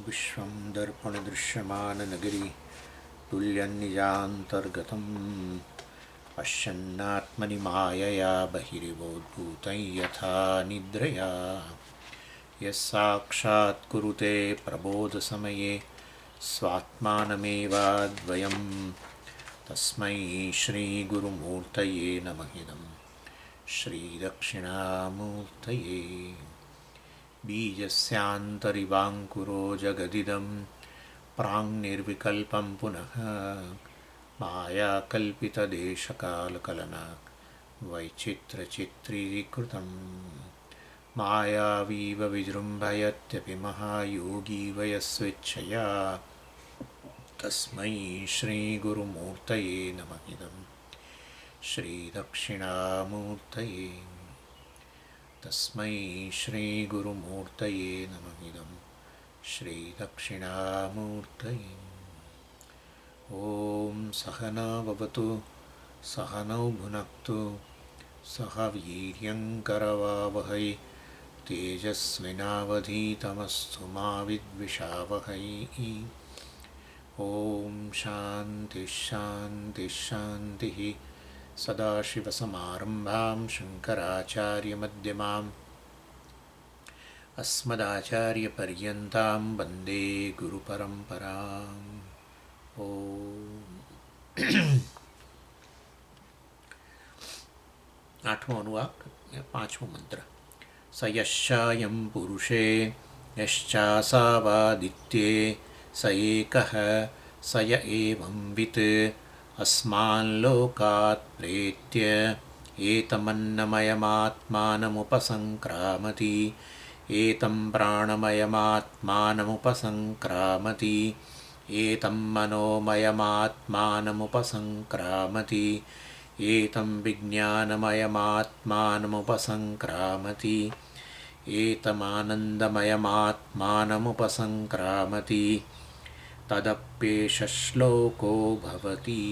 विश्वं दर्पणदृश्यमाननगरी तुल्यन्निजान्तर्गतं पश्यन्नात्मनि मायया बहिरिवोद्भूतं यथा निद्रया यस्साक्षात् कुरुते प्रबोधसमये स्वात्मानमेवाद्वयं तस्मै श्रीगुरुमूर्तये नमः इदं श्रीदक्षिणामूर्तये बीजस्यान्तरिवाङ्कुरो जगदिदं प्राङ्निर्विकल्पं पुनः मायाकल्पितदेशकालकलना वैचित्र्यचित्रीकृतं मायावीव विजृम्भयत्यपि महायोगी वयस्वेच्छया तस्मै श्रीगुरुमूर्तये नमः इदं श्रीदक्षिणामूर्तये तस्मै श्रीगुरुमूर्तये नमः इदं श्रीदक्षिणामूर्तये। ॐ सहना भवतु सहनौ भुनक्तु सह वीर्यङ्करवावहै तेजस्विनावधीतमस्तु मा विद्विषावहै। ॐ शान्तिः शान्तिः शान्तिः। सदाशिवसमारम्भां शङ्कराचार्यमध्यमाम् अस्मदाचार्यपर्यन्तां वन्दे गुरुपरम्पराम्। ॐ आठमो अनुवाक पांचमो मंत्र। स यश्चायं पुरुषे यश्चासावादित्ये स एकः स य एवं वित् अस्माल्लोकात् प्रेत्य एतमन्नमयमात्मानमुपसङ्क्रामति एतं प्राणमयमात्मानमुपसङ्क्रामति एतं मनोमयमात्मानमुपसङ्क्रामति एतं विज्ञानमयमात्मानमुपसङ्क्रामति एतमानन्दमयमात्मानमुपसङ्क्रामति तदप्येष श्लोको भवति।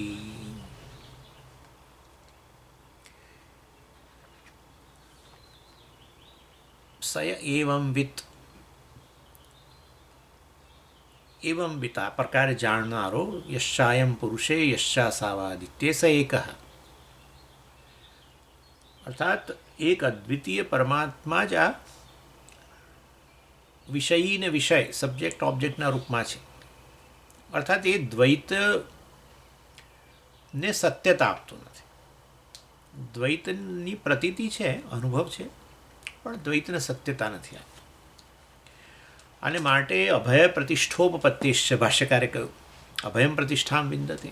सय एवं वित्त एवं वित्त आ प्रकारे जाणनारो यश्चायं पुरुषे यश्चासावादित्ये स एकः, अर्थात एक अद्वितीय परमात्मा ज आ विषयी ने विषय सब्जेक्ट ऑब्जेक्टना रूपમાં છે, અર્થાત એ દ્વૈતને સત્યતા આપતું નથી. દ્વૈતની પ્રતીતિ છે, અનુભવ છે, પણ દ્વૈતને સત્યતા નથી આપતું. અને માટે અભય પ્રતિષ્ઠોપપત્તિશ્ચ ભાષ્યકારે કહ્યું, અભયમ પ્રતિષ્ઠામ વિંદતે.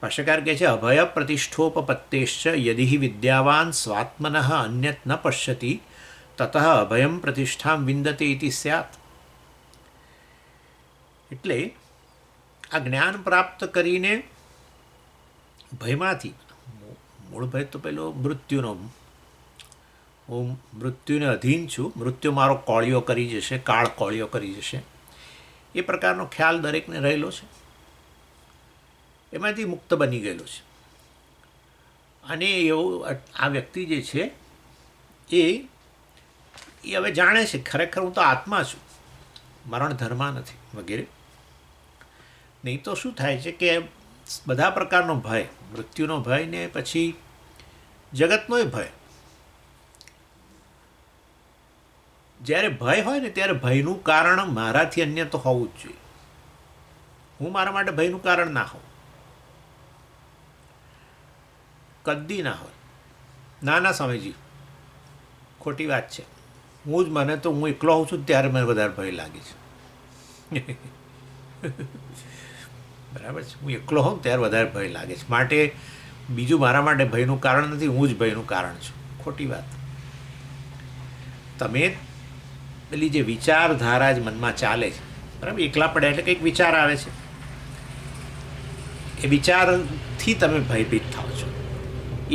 ભાષ્યકાર કહે છે અભય પ્રતિષ્ઠોપપત્તિશ્ચ યદિ વિદ્યાવાન સ્વાત્મનઃ અન્યત ન પશ્યતિ તતઃ અભયમ પ્રતિષ્ઠામ વિંદતે ઇતિ સ્યાત. એટલે આ જ્ઞાન પ્રાપ્ત કરીને ભયમાંથી, મૂળ ભય તો પેલો મૃત્યુનો, હું મૃત્યુને અધીન છું, મૃત્યુ મારો કોળિયો કરી જશે, કાળ કોળિયો કરી જશે, એ પ્રકારનો ખ્યાલ દરેકને રહેલો છે. એમાંથી મુક્ત બની ગયેલો છે. અને એવો આ વ્યક્તિ જે છે એ હવે જાણે છે ખરેખર હું તો આત્મા છું, મરણ ધર્મા નથી વગેરે. નહીં તો શું થાય છે કે બધા પ્રકારનો ભય, મૃત્યુનો ભય ને પછી જગતનોય ભય. જ્યારે ભય હોય ને ત્યારે ભયનું કારણ મારાથી અન્ય તો હોવું જ જોઈએ. હું મારા માટે ભયનું કારણ ના હોઉં, કદી ના હોય. ના ના સ્વામીજી, ખોટી વાત છે. હું જ મને તો હું એકલો હોઉં છું ત્યારે મને વધારે ભય લાગે છે. બરાબર છે, હું એકલો હોઉં ત્યારે વધારે ભય લાગે છે. માટે બીજું મારા માટે ભયનું કારણ નથી, હું જ ભયનું કારણ છું. ખોટી વાત. તમે પેલી જે વિચારધારા જ મનમાં ચાલે છે, બરાબર, એકલા પડ્યા એટલે કંઈક વિચાર આવે છે, એ વિચારથી તમે ભયભીત થાઓ છો. એ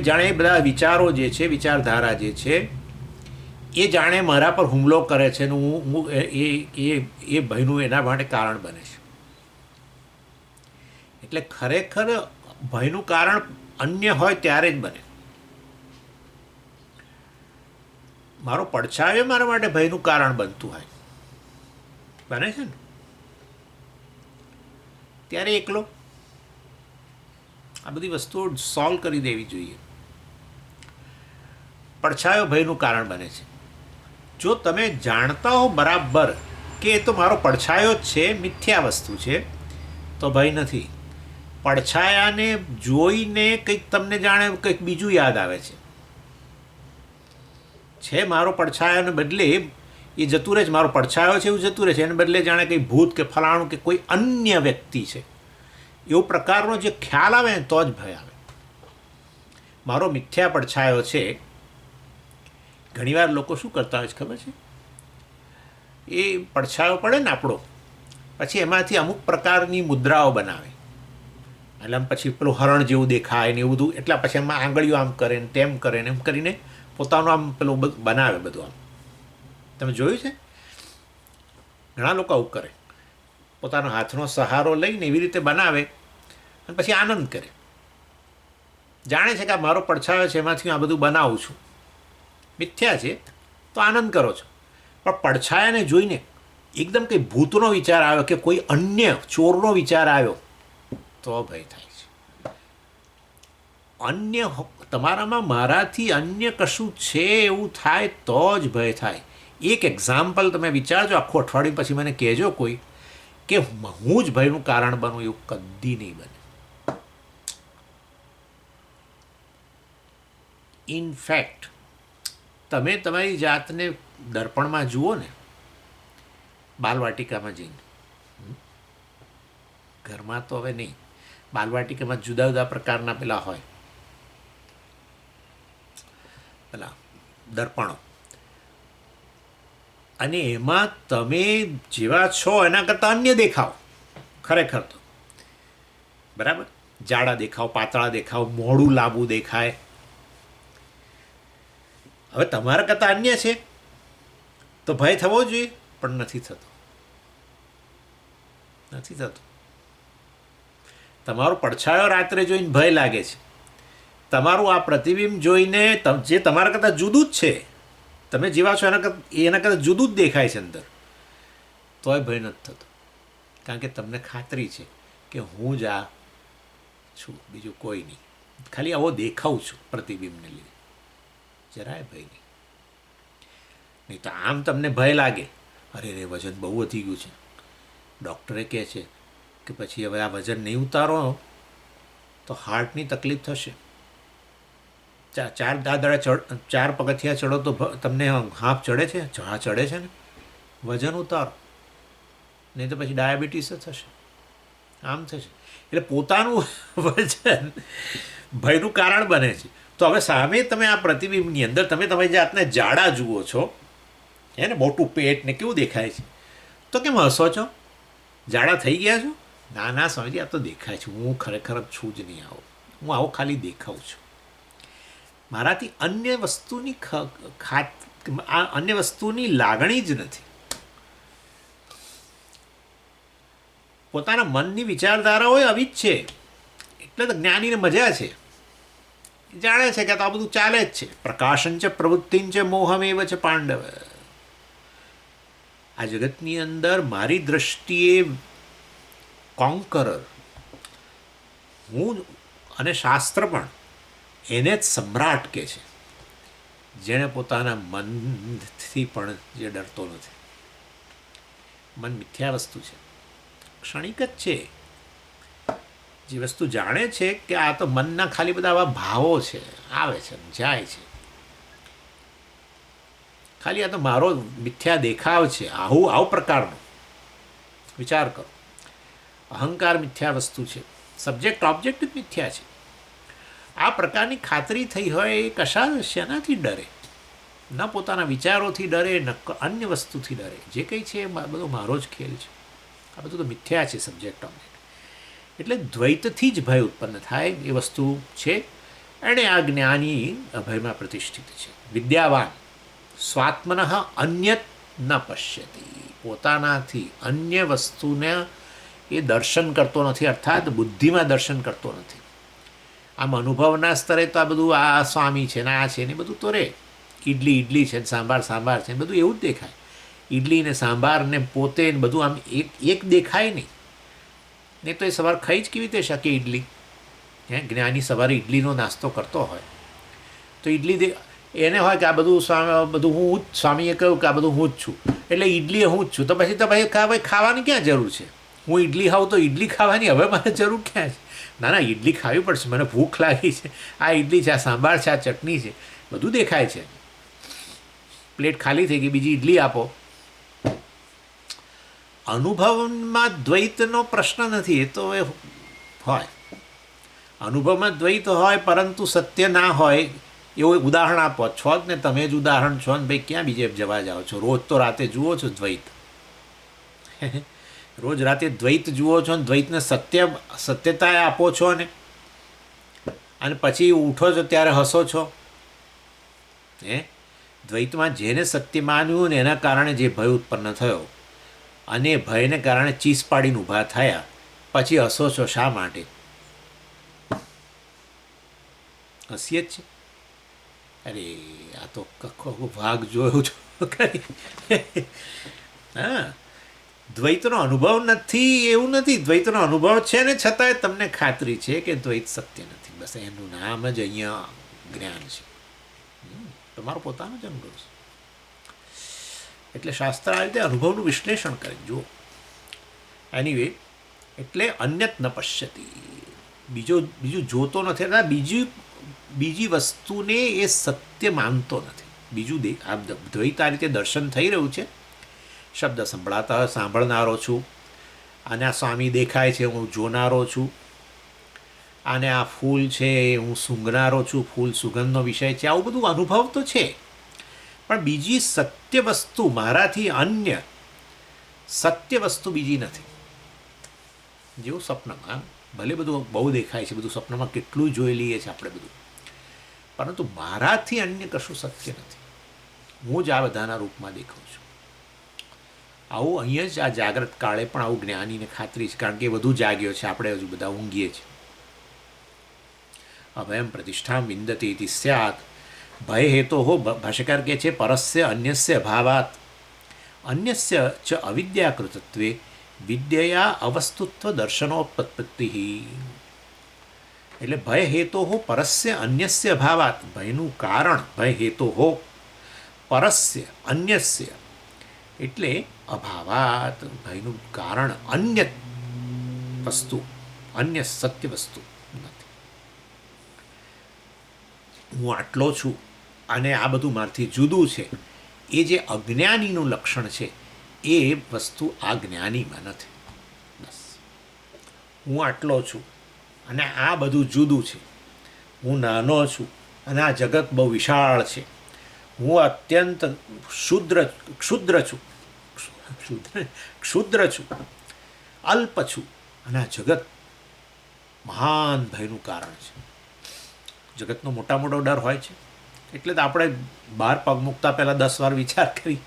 જાણે બધા વિચારો જે છે, વિચારધારા જે છે એ જાણે મારા પર હુમલો કરે છે ને હું એ ભયનું એના માટે કારણ બને છે. એટલે ખરેખર ભયનું કારણ અન્ય હોય ત્યારે જ બને. મારો પડછાયો મારા માટે ભયનું કારણ બનતું હોય બને છે ને ત્યારે એકલો. આ બધી વસ્તુઓ સોલ્વ કરી દેવી જોઈએ. પડછાયો ભયનું કારણ બને છે. જો તમે જાણતા હો બરાબર કે એ તો મારો પડછાયો જ છે, મિથ્યા વસ્તુ છે, તો ભય નથી. પડછાયાને જોઈને કંઈક તમને જાણે કંઈક બીજું યાદ આવે છે મારો પડછાયાને બદલે એ જતું રહે છે, મારો પડછાયો છે એવું જતું રહે છે, એને બદલે જાણે કંઈ ભૂત કે ફલાણું કે કોઈ અન્ય વ્યક્તિ છે એવો પ્રકારનો જે ખ્યાલ આવે ને તો જ ભય આવે. મારો મિથ્યા પડછાયો છે. ઘણીવાર લોકો શું કરતા હોય છે ખબર છે? એ પડછાયો પડે ને આપણો, પછી એમાંથી અમુક પ્રકારની મુદ્રાઓ બનાવે. એટલે આમ પછી પેલું હરણ જેવું દેખાય ને એવું બધું, એટલા પછી એમાં આંગળીઓ આમ કરે ને તેમ કરે ને એમ કરીને પોતાનું આમ પેલું બનાવે બધું. આમ તમે જોયું છે? ઘણા લોકો આવું કરે, પોતાનો હાથનો સહારો લઈને એવી રીતે બનાવે અને પછી આનંદ કરે. જાણે છે કે આ મારો પડછાયો છે, એમાંથી આ બધું બનાવું છું. મિથ્યા છે તો આનંદ કરો છો, પણ પડછાયાને જોઈને એકદમ કંઈ ભૂતનો વિચાર આવ્યો કે કોઈ અન્ય ચોરનો વિચાર આવ્યો તો ભય થાય છે. અન્ય તમારામાં મારાથી અન્ય કશું છે એવું થાય તો જ ભય થાય. એક એક્ઝામ્પલ તમે વિચારજો, આખું અઠવાડિયું પછી મને કહેજો કોઈ કે હું જ ભયનું કારણ બનું, એવું કદી નહીં બને. ઇનફેક્ટ તમે તમારી જાતને દર્પણમાં જુઓ ને, બાલવાટિકામાં જઈને, ઘરમાં તો હવે નહીં, બાલવાટિકામાં જુદા જુદા પ્રકારના પેલા હોય, પેલા દર્પણો, અને એમાં તમે જેવા છો એના કરતાં અન્ય દેખાવ. ખરેખર તો બરાબર, જાડા દેખાવ, પાતળા દેખાવ, મોઢું લાંબુ દેખાય. હવે તમારા કરતાં અન્ય છે તો ભય થવો જોઈએ, પણ નથી થતો. તમારો પડછાયો રાત્રે જોઈને ભય લાગે છે, તમારું આ પ્રતિબિંબ જોઈને જે તમારા કરતાં જુદું જ છે, તમે જેવા છો એના કરતાં જુદું જ દેખાય છે અંદર, તોય ભય નથી થતો. કારણ કે તમને ખાતરી છે કે હું જ આ છું, બીજું કોઈ નહીં. ખાલી આવો દેખાઉં છું પ્રતિબિંબને લીધે, જરાય ભય નહીં તો આમ તમને ભય લાગે, અરે રે વજન બહુ વધી ગયું છે, ડૉક્ટરે કહે છે કે પછી હવે આ વજન નહીં ઉતારો તો હાર્ટની તકલીફ થશે. ચાર પગથિયા ચડો તો તમને હાંફ ચડે છે? હા ચડે છે ને. વજન ઉતારો, નહીં તો પછી ડાયાબિટીસ જ થશે, આમ થશે. એટલે પોતાનું વજન ભયનું કારણ બને છે. તો હવે સામે તમે આ પ્રતિબિંબની અંદર તમે તમારી જાતને જાડા જુઓ છો, હે ને, મોટું પેટ ને કેવું દેખાય છે, તો કેમ હસો છો? જાડા થઈ ગયા છો? ના ના સમજી, આ તો દેખાય છે, હું ખરેખર છું જ નહીં આવો, હું આવો ખાલી દેખાઉં છું. મારાથી અન્ય વસ્તુની અન્ય વસ્તુની લાગણી જ નથી. પોતાના મનની વિચારધારાઓ આવી જ છે, એટલે તો જ્ઞાનીને મજા છે, જાણે છે કે આ બધું ચાલે જ છે. પ્રકાશન છે, પ્રવૃત્તિન છે, મોહમેવ છે પાંડવ. આ જગતની અંદર મારી દ્રષ્ટિએ કોન્કરર હું, અને શાસ્ત્ર પણ એને જ સમ્રાટ કહે છે, જેણે પોતાના મનથી પણ જે ડરતો નથી. મન મિથ્યા વસ્તુ છે, ક્ષણિક જ છે. જે વસ્તુ જાણે છે કે આ તો મનના ખાલી બધા આવા ભાવો છે, આવે છે જાય છે, ખાલી આ તો મારો મિથ્યા દેખાવ છે, આવો પ્રકારનો વિચાર કરો. અહંકાર મિથ્યા વસ્તુ છે, સબ્જેક્ટ ઓબ્જેક્ટ જ મિથ્યા છે. આ પ્રકારની ખાતરી થઈ હોય એ શેનાથી ડરે? ન પોતાના વિચારોથી ડરે, ન અન્ય વસ્તુથી ડરે. જે કંઈ છે એ બધો મારો જ ખેલ છે. આ બધું તો મિથ્યા છે, સબ્જેક્ટ ઓબ્જેક્ટ. એટલે દ્વૈતથી જ ભય ઉત્પન્ન થાય એ વસ્તુ છે. એણે આ જ્ઞાની અભયમાં પ્રતિષ્ઠિત છે. વિદ્યાવાન સ્વાત્મન અન્યત ન પશ્યતી, પોતાનાથી અન્ય વસ્તુને એ દર્શન કરતો નથી, અર્થાત બુદ્ધિમાં દર્શન કરતો નથી. આમ અનુભવના સ્તરે તો આ બધું આ સ્વામી છે ને આ છે ને બધું તો રે, ઇડલી છે ને સાંભાર છે ને બધું એવું જ દેખાય. ઇડલી ને સાંભાર ને પોતે ને બધું આમ એક દેખાય નહીં તો એ સવાર ખાઈ જ કેવી રીતે શકે ઇડલી? જ્ઞાની સવારે ઇડલીનો નાસ્તો કરતો હોય તો ઇડલી એને હોય કે આ બધું હું જ, સ્વામીએ કહ્યું કે આ બધું હું જ છું એટલે ઇડલી હું જ છું, તો પછી ખાવાની ક્યાં જરૂર છે? હું ઇડલી ખાઉં તો ઇડલી ખાવાની હવે મને જરૂર ક્યાં છે? ના, ઇડલી ખાવી પડશે, મને ભૂખ લાગી છે, આ ઇડલી છે, આ સાંભાર છે, આ ચટણી છે, બધું દેખાય છે. પ્લેટ ખાલી થઈ ગઈ, બીજી ઇડલી આપો. અનુભવમાં દ્વૈતનો પ્રશ્ન નથી, એ તો હોય, અનુભવમાં દ્વૈત હોય પરંતુ સત્ય ના હોય એવું ઉદાહરણ આપો છો જ ને, તમે જ ઉદાહરણ છો ને ભાઈ, ક્યાં બીજે જવા જાઓ છો? રોજ તો રાતે જુઓ છો દ્વૈત, રોજ રાતે દ્વૈત જુઓ છો ને દ્વૈતને સત્યતા આપો છો ને, અને પછી ઉઠો છો ત્યારે હસો છો. દ્વૈતમાં જેને સત્ય માન્યું ને એના કારણે જે ભય ઉત્પન્ન થયો અને ભયને કારણે ચીસ પાડીને ઊભા થયા, પછી હસો છો શા માટે? હસીએ જ છે. અરે આ તો કખો ભાગ જોયો છો ખરી. હા, દ્વૈતનો અનુભવ નથી એવું નથી, દ્વૈતનો અનુભવ છે ને છતાંય તમને ખાતરી છે કે દ્વૈત સત્ય નથી. બસ એનું નામ જ અહીંયા જ્ઞાન છે, તમારો પોતાનો જ અનુભવ છે. એટલે શાસ્ત્ર આ રીતે અનુભવનું વિશ્લેષણ કરે. જુઓ, એનીવે, એટલે અન્યત ન પશ્યતિ, બીજું જોતો નથી, બીજી વસ્તુને એ સત્ય માનતો નથી. બીજું આ દ્વૈત આ રીતે દર્શન થઈ રહ્યું છે. શબ્દ સંભળાતા સાંભળનારો છું, અને આ સ્વામી દેખાય છે હું જોનારો છું, અને આ ફૂલ છે હું સૂંઘનારો છું, ફૂલ સુગંધનો વિષય છે, આવું બધું અનુભવ તો છે. પણ બીજી સત્ય વસ્તુ, મારાથી અન્ય સત્ય વસ્તુ બીજી નથી. જેવું સ્વપ્નમાં ભલે બધું બહુ દેખાય છે, બધું સ્વપ્નમાં કેટલું જોઈ લઈએ છીએ આપણે બધું, પરંતુ મારાથી અન્ય કશું સત્ય નથી. હું જ આ બધાના રૂપમાં દેખાઉં છું. આવું અહીંયા જ આ જાગ્રત કાળે પણ આવું જ્ઞાનીને ખાતરી છે, કારણ કે એ વધુ જાગ્યો છે, આપણે હજુ બધા ઊંઘીએ છીએ. અભયમ પ્રતિષ્ઠામ વિંદતી ઇતિ સ્યાત. ભય હેતો હો, ભાષ્યકાર કહે છે, પરસ્ય અન્યસ્ય અભાવાત અન્યસ્ય ચ અવિદ્યાકૃતત્વે વિદ્યયા અવસ્તુત્વ દર્શનોત્પત્તિ. એટલે ભય હેતો હો પરસ્ય અન્યસ્ય અભાવાત, ભયનું કારણ, ભય હેતો હો પરસ્ય અન્યસ્ય એટલે અભાવાત, ભયનું કારણ અન્ય વસ્તુ, અન્ય સત્ય વસ્તુ નથી. હું આટલો છું અને આ બધું મારાથી જુદું છે, એ જે અજ્ઞાનીનું લક્ષણ છે એ વસ્તુ આ જ્ઞાનીમાં નથી. બસ, હું આટલો છું અને આ બધું જુદું છે, હું નાનો છું અને આ જગત બહુ વિશાળ છે, હું અત્યંત ક્ષુદ્ર છું, અલ્પ છું, અને આ જગત મહાન ભયનું કારણ છે. જગતનો મોટા મોટો ડર હોય છે, એટલે તો આપણે બહાર પગ મૂકતા પહેલાં 10 વાર વિચાર કરી,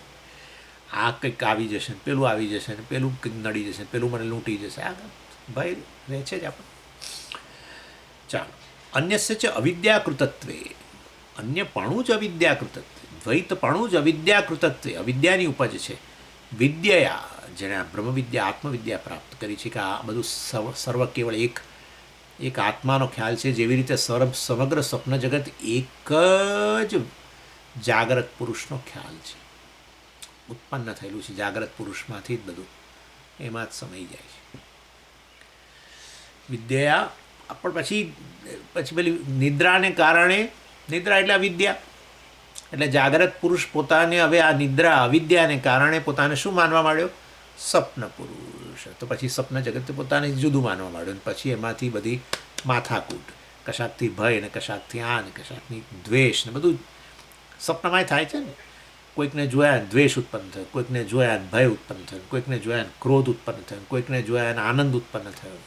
આ કંઈક આવી જશે ને પેલું આવી જશે ને પેલું કંઈક નડી જશે ને પેલું મને લૂંટી જશે, આ ભય રહે છે જ આપણે. ચાલો, અન્યસ્ય છે અવિદ્યાકૃતત્વે, અન્યપણું જ અવિદ્યાકૃતત્વે, દ્વૈતપણું જ અવિદ્યાકૃતત્વે, અવિદ્યાની ઉપજ છે. વિદ્યા, જેણે આ બ્રહ્મવિદ્યા આત્મવિદ્યા પ્રાપ્ત કરી છે, કે આ બધું સર્વ કેવળ એક આત્માનો ખ્યાલ છે. જેવી રીતે સમગ્ર સ્વપ્ન જગત એક જ જાગ્રત પુરુષનો ખ્યાલ છે, ઉત્પન્ન થયેલું છે જાગ્રત પુરુષમાંથી જ, બધું એમાં જ સમાઈ જાય છે. વિદ્યા પણ પછી પેલી નિદ્રાને કારણે, નિદ્રા એટલે અવિદ્યા, એટલે જાગ્રત પુરુષ પોતાને હવે આ નિદ્રા અવિદ્યાને કારણે પોતાને શું માનવા માંડ્યો? સ્વપ્ન પુરુષ. તો પછી સ્વપ્ન જગત પોતાને જુદું માનવા માંડ્યું, અને પછી એમાંથી બધી માથાકૂટ, કશાકથી ભય ને કશાકથી આ ને કશાકની દ્વેષ ને બધું સ્વપ્નમાં થાય છે ને. કોઈકને જોયા દ્વેષ ઉત્પન્ન થયો, કોઈકને જોયા ભય ઉત્પન્ન થયો, કોઈકને જોયા ક્રોધ ઉત્પન્ન થયો, કોઈકને જોયા આનંદ ઉત્પન્ન થયો.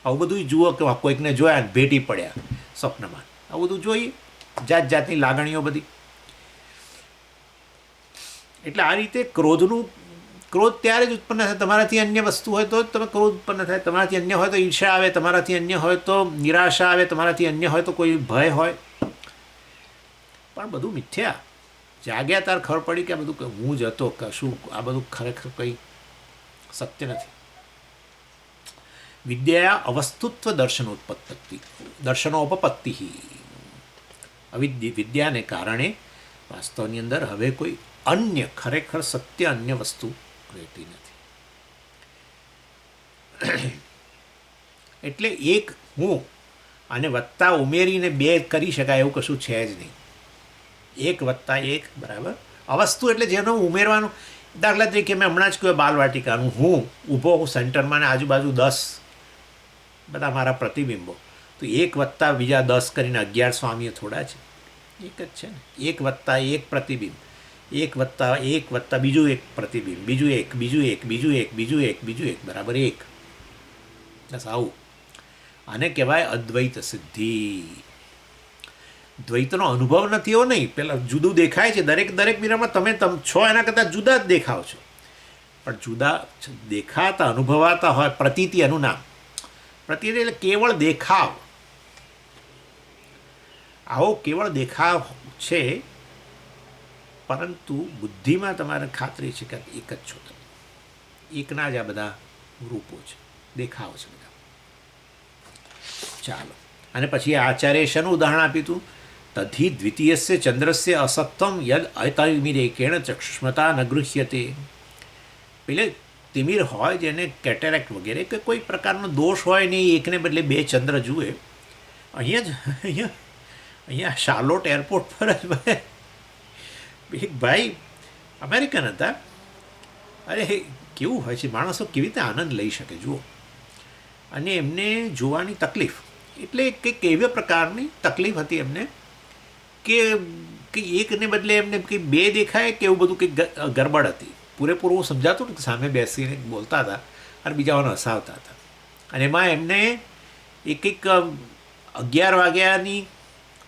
આવું બધું જુઓ કે કોઈકને જોયા ભેટી પડ્યા સ્વપ્નમાં, આવું બધું જોઈએ, જાત જાતની લાગણીઓ બધી. એટલે આ રીતે ક્રોધ ત્યારે જ ઉત્પન્ન થાય, તમારાથી અન્ય વસ્તુ હોય તો જ તમે ક્રોધ ઉત્પન્ન થાય. તમારાથી અન્ય હોય તો ઈર્ષા આવે, તમારાથી અન્ય હોય તો નિરાશા આવે, તમારાથી અન્ય હોય તો કોઈ ભય હોય. પણ બધું મિથ્યા, જાગ્યા તાર ખબર પડી કે આ બધું હું જ હતો, કશું આ બધું ખરેખર કંઈ સત્ય નથી. વિદ્યા અવસ્તુત્વ દર્શનોપપત્તિ. વિદ્યાને કારણે વાસ્તવની અંદર હવે કોઈ અન્ય ખરેખર સત્ય અન્ય વસ્તુ રહેતી નથી. એટલે એક હું અને વત્તા ઉમેરીને બે કરી શકાય એવું કશું છે જ નહીં. 1+1 બરાબર અવસ્તુ એટલે જેનો ઉમેરવાનું. દાખલા તરીકે મેં હમણાં જ કહ્યું બાલવાટિકાનું, હું ઊભો હું સેન્ટરમાં ને આજુબાજુ 10 બધા મારા પ્રતિબિંબો, તો 1 + બીજા 10 કરીને 11 સ્વામીઓ થોડા છે, એક જ છે ને. 1+1 પ્રતિબિંબ, 1+1 બીજું એક પ્રતિબિંબ, બીજું એક, બીજું એક, બીજું એક, બીજું એક, બીજું એક, બરાબર 1. બસ આવું. આને કહેવાય અદ્વૈત સિદ્ધિ. દ્વૈતનો અનુભવ નથી એવો નહીં, પેલા જુદું દેખાય છે દરેક મિરરમાં તમે છો એના કરતાં જુદા જ દેખાવ છો, પણ જુદા દેખાતા અનુભવાતા હોય. પ્રતીતિ એનું નામ. પ્રતીતિ એટલે કેવળ દેખાવ. આવો કેવળ દેખાવ છે, પરંતુ બુદ્ધિમાં તમારે ખાતરી છે કે એક જ છો તમે. એકના જ આ બધા રૂપો છે, દેખાવ છે બધા. ચાલો, અને પછી આચાર્ય શેનું ઉદાહરણ આપ્યું હતું? તદ્ધિ દ્વિતીયસ્ય ચંદ્રસ્ય અસત્વમ યદ અતિમિરેકેણ ચક્ષુષ્મતા ન ગૃહ્યતે. પેલે તિમિર હોય જેને કેટેરેક્ટ વગેરે કે કોઈ પ્રકારનો દોષ હોય નહીં, એકને બદલે 2 ચંદ્ર જુએ. અહીંયા શાર્લોટ એરપોર્ટ પર જ એક ભાઈ અમેરિકન હતા. અરે કેવું હોય છે, માણસો કેવી રીતે આનંદ લઈ શકે જુઓ. અને એમને જોવાની તકલીફ, એટલે કંઈક એવા પ્રકારની તકલીફ હતી એમને કે એકને બદલે એમને કંઈક 2 દેખાય કે એવું બધું કંઈક ગરબડ હતી. પૂરેપૂરું સમજાતું ને, સામે બેસીને બોલતા હતા અને બીજાઓને હસાવતા હતા. અને એમાં એમને એ કંઈક 11 વાગ્યાની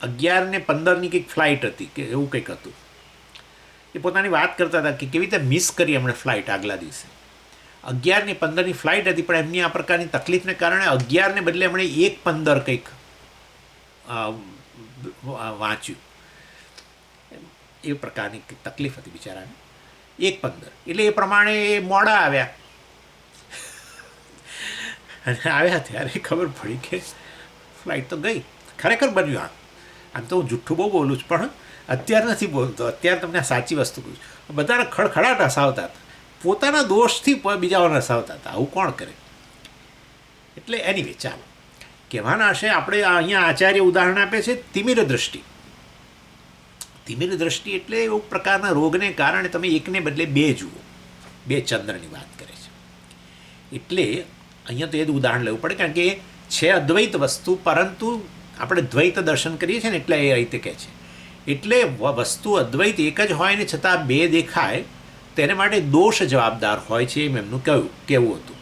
11:15ની કંઈક ફ્લાઇટ હતી કે એવું કંઈક હતું. એ પોતાની વાત કરતા હતા કે કેવી રીતે મિસ કરી એમણે ફ્લાઇટ આગલા દિવસે. 11:15ની ફ્લાઇટ હતી, પણ એમની આ પ્રકારની તકલીફને કારણે 11ને બદલે એમણે 1:15 કંઈક વાંચ્યું. એ પ્રકારની તકલીફ હતી બિચારાને. 1:15 એટલે એ પ્રમાણે એ મોડા આવ્યા. અને આવ્યા ત્યારે ખબર પડી કે ફ્લાઇટ તો ગઈ. ખરેખર બન્યું. આમ તો હું જુઠ્ઠું બહુ બોલું છું, પણ અત્યારે નથી બોલતો. અત્યારે તમને સાચી વસ્તુ કહું છું. બધાને ખડખડાટ હસાવતા હતા, પોતાના દોષથી બીજાઓને હસાવતા હતા. આવું કોણ કરે? એટલે એનીવે, ચાલો કહેવાના હશે. આપણે અહીંયા આચાર્ય ઉદાહરણ આપે છે તિમિર દ્રષ્ટિ. તિમિર દ્રષ્ટિ એટલે એવું પ્રકારના રોગને કારણે તમે એકને બદલે 2 જુઓ. 2 ચંદ્રની વાત કરે છે. એટલે અહીંયા તો એ જ ઉદાહરણ લેવું પડે, કારણ કે છે અદ્વૈત વસ્તુ, પરંતુ આપણે દ્વૈત દર્શન કરીએ છીએ ને, એટલે એ રીતે કહે છે. એટલે વસ્તુ અદ્વૈત એક જ હોય ને છતાં 2 દેખાય, તેને માટે દોષ જવાબદાર હોય છે, એમ એમનું કહેવું હતું.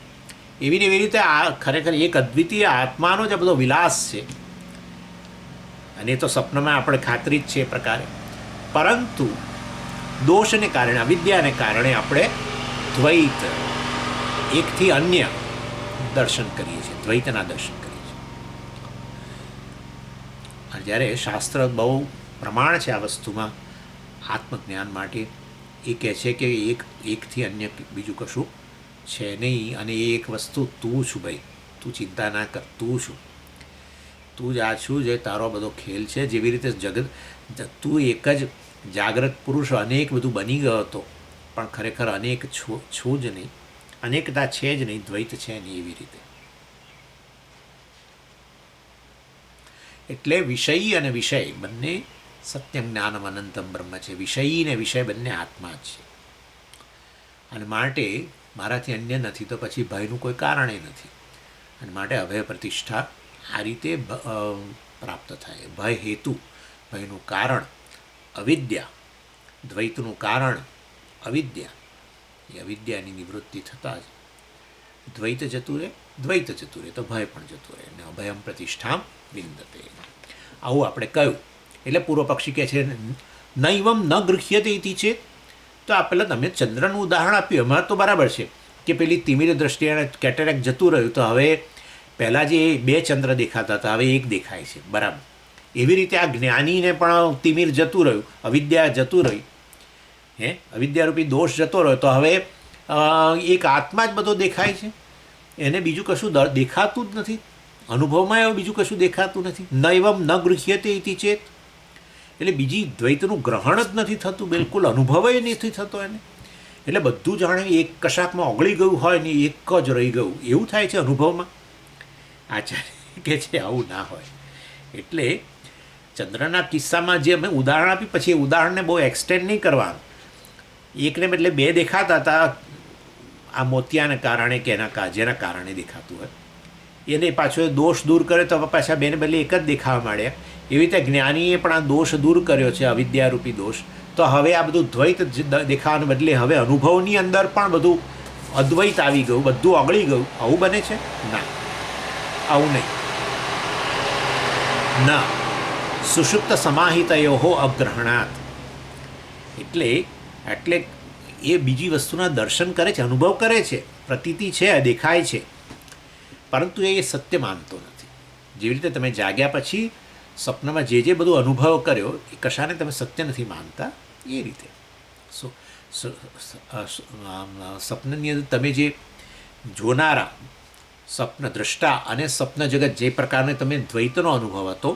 એવી ને એવી રીતે આ ખરેખર એક અદ્વિતીય આત્માનો જ બધો વિલાસ છે. અને એ તો સ્વપ્નમાં આપણે ખાતરી જ છે એ પ્રકારે. પરંતુ દોષને કારણે, અવિદ્યાને કારણે આપણે દ્વૈત, એકથી અન્ય દર્શન કરીએ છીએ, દ્વૈતના દર્શન કરીએ છીએ. અને જ્યારે શાસ્ત્ર બહુ પ્રમાણ છે આ વસ્તુમાં આત્મજ્ઞાન માટે, એ કહે છે કે એકથી અન્ય બીજું કશું છે નહીં. અને એ એક વસ્તુ તું છું ભાઈ, તું ચિંતા ના કર, તું છું, તું જ આ છું જે તારો બધો ખેલ છે. જેવી રીતે જગત, તું એક જ જાગ્રત પુરુષ અનેક બધું બની ગયો હતો, પણ ખરેખર અનેક છું જ નહીં, અનેકતા છે જ નહીં, દ્વૈત છે નહીં. એવી રીતે એટલે વિષયી અને વિષય બંને સત્યમ જ્ઞાનમ અનંતમ બ્રહ્મ છે. વિષયી ને વિષય બંને આત્મા જ છે. અને માટે મારાથી અન્ય નથી તો પછી ભયનું કોઈ કારણે નથી. અને માટે અભય પ્રતિષ્ઠા આ રીતે પ્રાપ્ત થાય. ભય હેતુ, ભયનું કારણ અવિદ્યા, દ્વૈતનું કારણ અવિદ્યા. એ અવિદ્યાની નિવૃત્તિ થતાં જ દ્વૈત જતું રહે, દ્વૈત જતું રહે તો ભય પણ જતું રહે. અને અભયમ પ્રતિષ્ઠામ વિંદતે. આવું આપણે કહ્યું. એટલે પૂર્વ પક્ષી કહે છે નૈવમ ન ગૃહ્યતે ઇતિ ચેત. તો આ પહેલાં તમે ચંદ્રનું ઉદાહરણ આપ્યું, એમાં તો બરાબર છે કે પેલી તિમિર દ્રષ્ટિએ કેટેરેક્ટ જતું રહ્યું, તો હવે પહેલાં જે 2 ચંદ્ર દેખાતા હતા હવે 1 દેખાય છે, બરાબર. એવી રીતે આ જ્ઞાનીને પણ તિમિર જતું રહ્યું, અવિદ્યા જતું રહ્યું, અવિદ્યારૂપી દોષ જતો રહ્યો તો હવે એક આત્મા જ બધો દેખાય છે, એને બીજું કશું દેખાતું જ નથી, અનુભવમાં એવું બીજું કશું દેખાતું નથી. ન એવમ ન ગૃહ્યતે ઇતિ ચેત, એટલે બીજી દ્વૈતનું ગ્રહણ જ નથી થતું, બિલકુલ અનુભવ નથી થતો એને. એટલે બધું જાણે એક કશાકમાં ઓગળી ગયું હોય ને એક જ રહી ગયું એવું થાય છે અનુભવમાં. આચાર્ય કે છે આવું ના હોય. એટલે ચંદ્રના કિસ્સામાં જે અમે ઉદાહરણ આપી, પછી એ ઉદાહરણને બહુ એક્સટેન્ડ નહીં કરવાનું. એકને બદલે બે દેખાતા હતા, આ મોતિયાને કારણે કે જેના કારણે દેખાતું હોય એને પાછો દોષ દૂર કરે તો પાછા બેને બદલે એક જ દેખાવા માંડ્યા. એવી રીતે જ્ઞાનીએ પણ આ દોષ દૂર કર્યો છે, અવિદ્યારૂપી દોષ. તો હવે આ બધું દ્વૈત દેખાવાને બદલે હવે અનુભવની અંદર પણ બધું અદ્વૈત આવી ગયું, બધું ઓગળી ગયું. આવું બને છે? ના, આવું નહીં. ના સુષુપ્ત સમાહિતયો અગ્રહણાત. એટલે એ બીજી વસ્તુના દર્શન કરે છે, અનુભવ કરે છે, પ્રતીતિ છે, દેખાય છે, પરંતુ એ સત્ય માનતો નથી. જેવી રીતે તમે જાગ્યા પછી સ્વપ્નમાં જે બધું અનુભવ કર્યો એ કશાને તમે સત્ય નથી માનતા, એ રીતે સ્વપ્નની અંદર તમે જે જોનારા સ્વપ્ન દ્રષ્ટા અને સ્વપ્ન જગત જે પ્રકારને તમે દ્વૈતનો અનુભવ હતો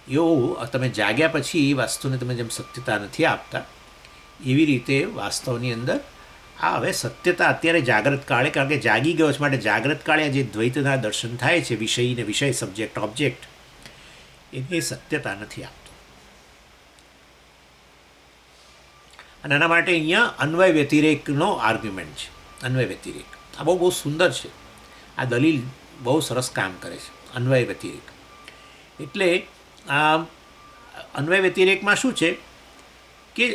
એવો તમે જાગ્યા પછી એ વસ્તુને તમે જેમ સત્યતા નથી આપતા, એવી રીતે વાસ્તવની અંદર આ હવે સત્યતા અત્યારે જાગ્રત કાળે, કારણ કે જાગી ગયો છે માટે જાગ્રત કાળે જે દ્વૈતના દર્શન થાય છે, વિષય ને વિષય, સબ્જેક્ટ ઓબ્જેક્ટ, એની સત્યતા નથી આપતો. અને આના માટે અહીંયા અન્વય વ્યતિરેકનો આર્ગ્યુમેન્ટ છે. અન્વય વ્યતિરેક આ બહુ સુંદર છે. આ દલીલ બહુ સરસ કામ કરે છે, અન્વય વ્યતિરેક. એટલે આ અન્વય વ્યતિરેકમાં શું છે કે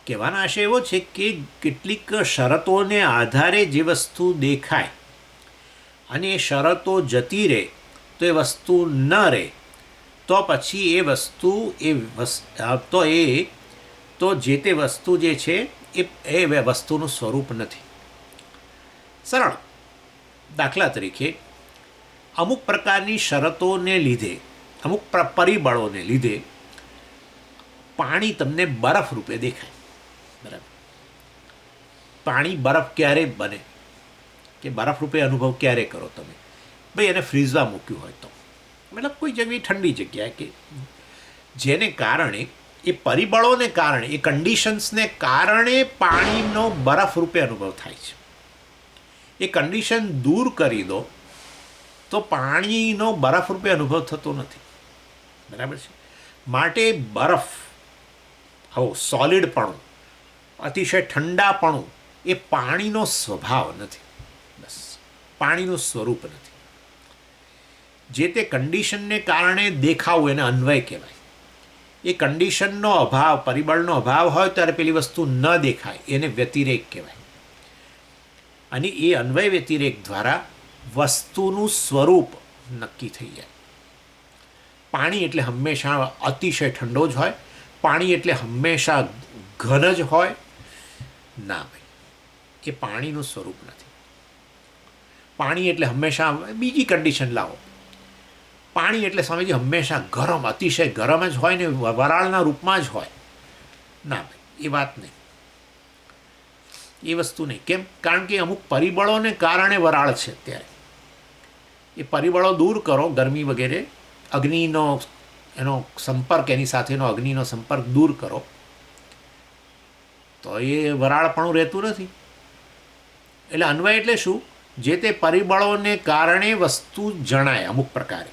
કહેવાનો આશય એવો છે કે કેટલીક શરતોને આધારે જે વસ્તુ દેખાય અને એ શરતો જતી રહે તો એ વસ્તુ ન રહે, તો પછી એ વસ્તુ તો જે તે વસ્તુ જે છે એ વસ્તુનું સ્વરૂપ નથી. સરળ દાખલા તરીકે અમુક પ્રકારની શરતોને લીધે, અમુક પરિબળોને લીધે પાણી તમને બરફ રૂપે દેખાય. બરાબર, પાણી બરફ ક્યારે બને કે બરફ રૂપે અનુભવ ક્યારે કરો તમે? ભાઈ એને ફ્રીઝમાં મૂક્યું હોય તો, મતલબ કોઈ જગ્યાએ ઠંડી જગ્યાએ, કે જેને કારણે એ પરિબળોને કારણે, એ કન્ડિશન્સને કારણે પાણીનો બરફ રૂપે અનુભવ થાય છે. એ કન્ડિશન દૂર કરી દો તો પાણીનો બરફ રૂપે અનુભવ થતો નથી. બરાબર છે? માટે બરફ આવો સોલિડપણું, અતિશય ઠંડાપણું એ પાણીનો સ્વભાવ નથી. બસ, પાણીનું સ્વરૂપ નથી. જે તે કન્ડિશનને કારણે દેખાવું એને અન્વય કહેવાય. એ કન્ડિશનનો અભાવ, પરિબળનો અભાવ હોય ત્યારે પેલી વસ્તુ ન દેખાય, એને વ્યતિરેક કહેવાય. અને એ અન્વય વ્યતિરેક દ્વારા વસ્તુનું સ્વરૂપ નક્કી થઈ જાય. પાણી એટલે હંમેશા અતિશય ઠંડો જ હોય, પાણી એટલે હંમેશા ઘન જ હોય? ના ભાઈ, એ પાણીનું સ્વરૂપ નથી. પાણી એટલે હંમેશા, બીજી કન્ડિશન લાવો, પાણી એટલે સ્વામીજી હંમેશા ગરમ, અતિશય ગરમ જ હોય ને વરાળના રૂપમાં જ હોય? ના ભાઈ, એ વાત નહીં, એ વસ્તુ નહીં. કેમ? કારણ કે અમુક પરિબળોને કારણે વરાળ છે. અત્યારે એ પરિબળો દૂર કરો, ગરમી વગેરે, અગ્નિનો એનો સંપર્ક, એની સાથેનો અગ્નિનો સંપર્ક દૂર કરો તો એ વરાળપણું રહેતું નથી. એટલે અન્વય એટલે શું? જે તે પરિબળોને કારણે વસ્તુ જણાય અમુક પ્રકારે,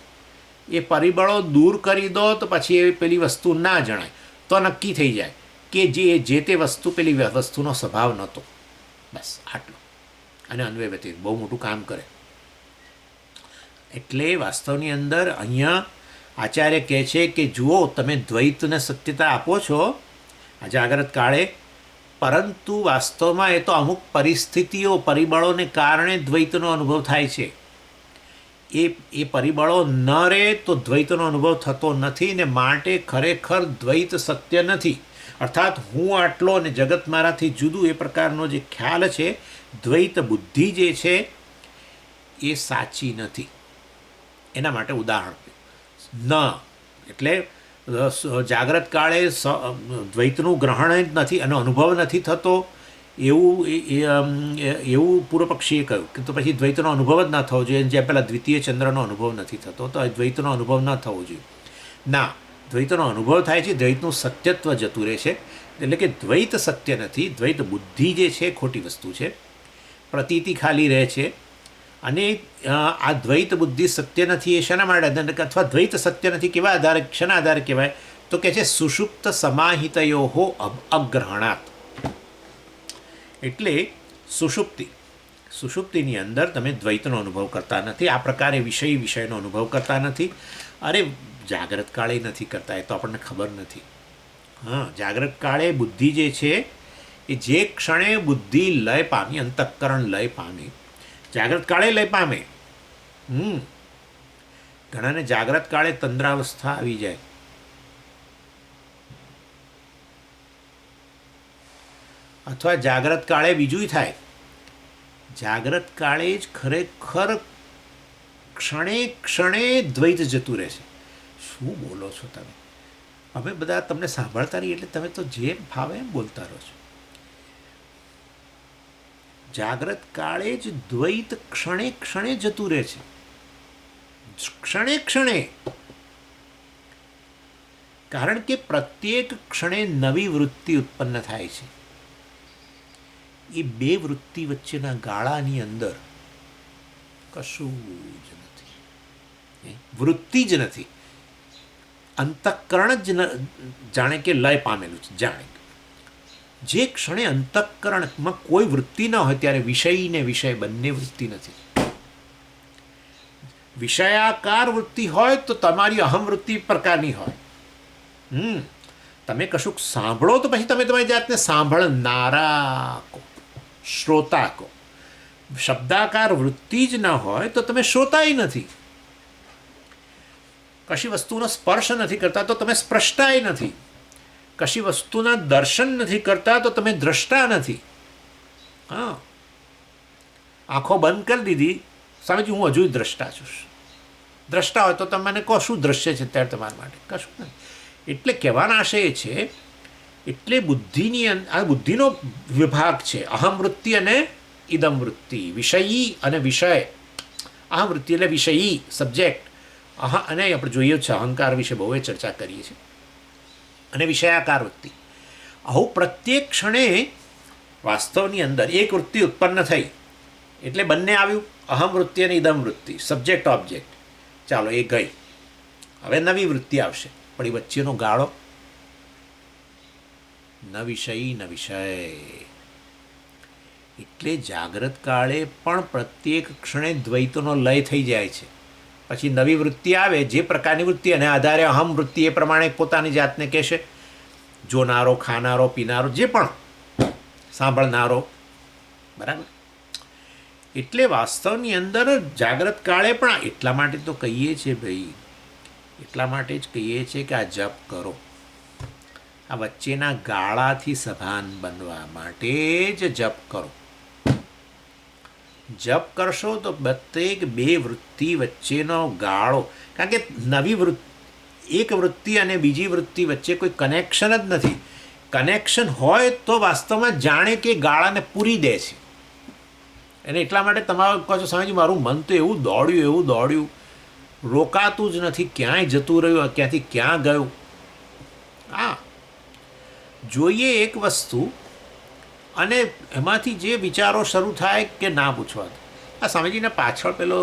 એ પરિબળો દૂર કરી દો તો પછી એ પેલી વસ્તુ ના જણાય, તો નક્કી થઈ જાય કે જે તે વસ્તુ પેલી વસ્તુનો સ્વભાવ નહોતો. બસ આટલું. અને અન્વય વ્યતિરેક બહુ મોટું કામ કરે. એટલે વાસ્તવની અંદર અહીંયા આચાર્ય કહે છે કે જુઓ, તમે દ્વૈતને સત્યતા આપો છો આ જાગ્રત કાળે, પરંતુ વાસ્તવમાં એ તો અમુક પરિસ્થિતિઓ, પરિબળોને કારણે દ્વૈતનો અનુભવ થાય છે. એ પરિબળો ન રહે તો દ્વૈતનો અનુભવ થતો નથી, ને માટે ખરેખર દ્વૈત સત્ય નથી. અર્થાત હું આટલો અને જગત મારાથી જુદું, એ પ્રકારનો જે ખ્યાલ છે, દ્વૈત બુદ્ધિ જે છે એ સાચી નથી. એના માટે ઉદાહરણ ન એટલે જાગ્રત કાળે દ્વૈતનું ગ્રહણ જ નથી અને અનુભવ નથી થતો એવું પૂર્વ પક્ષીએ કહ્યું કે તો પછી દ્વૈતનો અનુભવ જ ના થવો જોઈએ. જે પહેલાં દ્વિતીય ચંદ્રનો અનુભવ નથી થતો તો દ્વૈતનો અનુભવ ન થવો જોઈએ. ના, દ્વૈતનો અનુભવ થાય છે, દ્વૈતનું સત્યત્વ જતું રહે છે. એટલે કે દ્વૈત સત્ય નથી, દ્વૈત બુદ્ધિ જે છે ખોટી વસ્તુ છે, પ્રતીતિ ખાલી રહે છે. અને આ દ્વૈત બુદ્ધિ સત્ય નથી એ શેના માટે, અથવા દ્વૈત સત્ય નથી કેવા આધારે, શેના આધારે કહેવાય તો કે છે સુષુપ્ત સમાહિતયો અગ્રહણાત. એટલે સુષુપ્તિની અંદર તમે દ્વૈતનો અનુભવ કરતા નથી, આ પ્રકારે વિષયનો અનુભવ કરતા નથી. અરે જાગ્રત કાળે નથી કરતા, એ તો આપણને ખબર નથી. હા, જાગ્રત કાળે બુદ્ધિ જે છે એ જે ક્ષણે બુદ્ધિ લય પામી, અંતઃકરણ લય પામી, જાગ્રત કાળે લય પામે. ઘણાને જાગ્રત કાળે તંદ્રાવસ્થા આવી જાય, અથવા જાગ્રત કાળે બીજું થાય. જાગ્રત કાળે જ ખરેખર ક્ષણે ક્ષણે દ્વૈત જતું રહે છે. શું બોલો છો તમે? અમે બધા તમને સાંભળતા રહીએ એટલે તમે તો જેમ ફાવે એમ બોલતા રહો છો. જાગ્રત કાળે જ દ્વૈત ક્ષણે ક્ષણે જતું રહે છે, ક્ષણે ક્ષણે. કારણ કે પ્રત્યેક ક્ષણે નવી વૃત્તિ ઉત્પન્ન થાય છે. એ બે વૃત્તિ વચ્ચેના ગાળાની અંદર કશું જ નથી, વૃત્તિ જ નથી, અંતઃકરણ જ જાણે કે લય પામેલું છે. જાણે જે ક્ષણે અંતઃકરણમાં કોઈ વૃત્તિ ન હોય ત્યારે વિષય ને વિષય બંને વૃત્તિ નથી. વિષયાકાર વૃત્તિ હોય તો તમારી અહમ વૃત્તિ પ્રકારની હોય. તમે કશુંક સાંભળો તો પછી તમે તમારી જાતને સાંભળનારા કહો, શ્રોતા કહો. શબ્દાકાર વૃત્તિ જ ન હોય તો તમે શ્રોતાય નથી. કશી વસ્તુનો સ્પર્શ નથી કરતા તો તમે સ્પૃષ્ટાય નથી. કશી વસ્તુના દર્શન નથી કરતા તો તમે દ્રષ્ટા નથી. હા, આંખો બંધ કરી દીધી, સમજી હું હજુ દ્રષ્ટા છું. દ્રષ્ટા હોય તો તમે મને કહો શું દ્રશ્ય છે ત્યારે તમારા માટે? કશું નહીં. એટલે કહેવાના આશય છે, એટલે બુદ્ધિની આ બુદ્ધિનો વિભાગ છે, અહમ વૃત્તિ અને ઇદમ વૃત્તિ, વિષયી અને વિષય. અહમ વૃત્તિ એટલે વિષયી સબ્જેક્ટ, અને આપણે જોઈએ છે અહંકાર વિશે બહુ ચર્ચા કરીએ છીએ, અને વિષયાકાર વૃત્તિ. આવું પ્રત્યેક ક્ષણે વાસ્તવની અંદર એક વૃત્તિ ઉત્પન્ન થઈ એટલે બંને આવ્યું, અહમ વૃત્તિ અને ઇદમ વૃત્તિ, સબ્જેક્ટ ઓબ્જેક્ટ. ચાલો એ ગઈ, હવે નવી વૃત્તિ આવશે, પણ એ વચ્ચેનો ગાળો ન વિષય ન વિષય. એટલે જાગ્રત કાળે પણ પ્રત્યેક ક્ષણે દ્વૈતનો લય થઈ જાય છે. પછી નવી વૃત્તિ આવે, જે પ્રકારની વૃત્તિ, અને આધારે અહમ વૃત્તિ એ પ્રમાણે પોતાની જાતને કહેશે. જોનારો, ખાનારો, પીનારો, જે પણ સાંભળનારો, બરાબર. એટલે વાસ્તવની અંદર જાગ્રત કાળે પણ એટલા માટે તો કહીએ છીએ ભાઈ, એટલા માટે જ કહીએ છીએ કે આ જપ કરો. આ વચ્ચેના ગાળાથી સભાન બનવા માટે જ જપ કરો. જપ કરશો તો પ્રત્યેક બે વૃત્તિ વચ્ચેનો ગાળો, કારણ કે નવી વૃત્તિ, એક વૃત્તિ અને બીજી વૃત્તિ વચ્ચે કોઈ કનેક્શન જ નથી. કનેક્શન હોય તો વાસ્તવમાં જાણે કે ગાળાને પૂરી દે છે. અને એટલા માટે તમારે કહો છો સ્વામીજી મારું મન તો એવું દોડ્યું, રોકાતું જ નથી, ક્યાંય જતું રહ્યું, ક્યાંથી ક્યાં ગયું. હા, જોઈએ એક વસ્તુ અને એમાંથી જે વિચારો શરૂ થાય કે ના પૂછવા. આ સ્વામીજીને પાછળ પેલો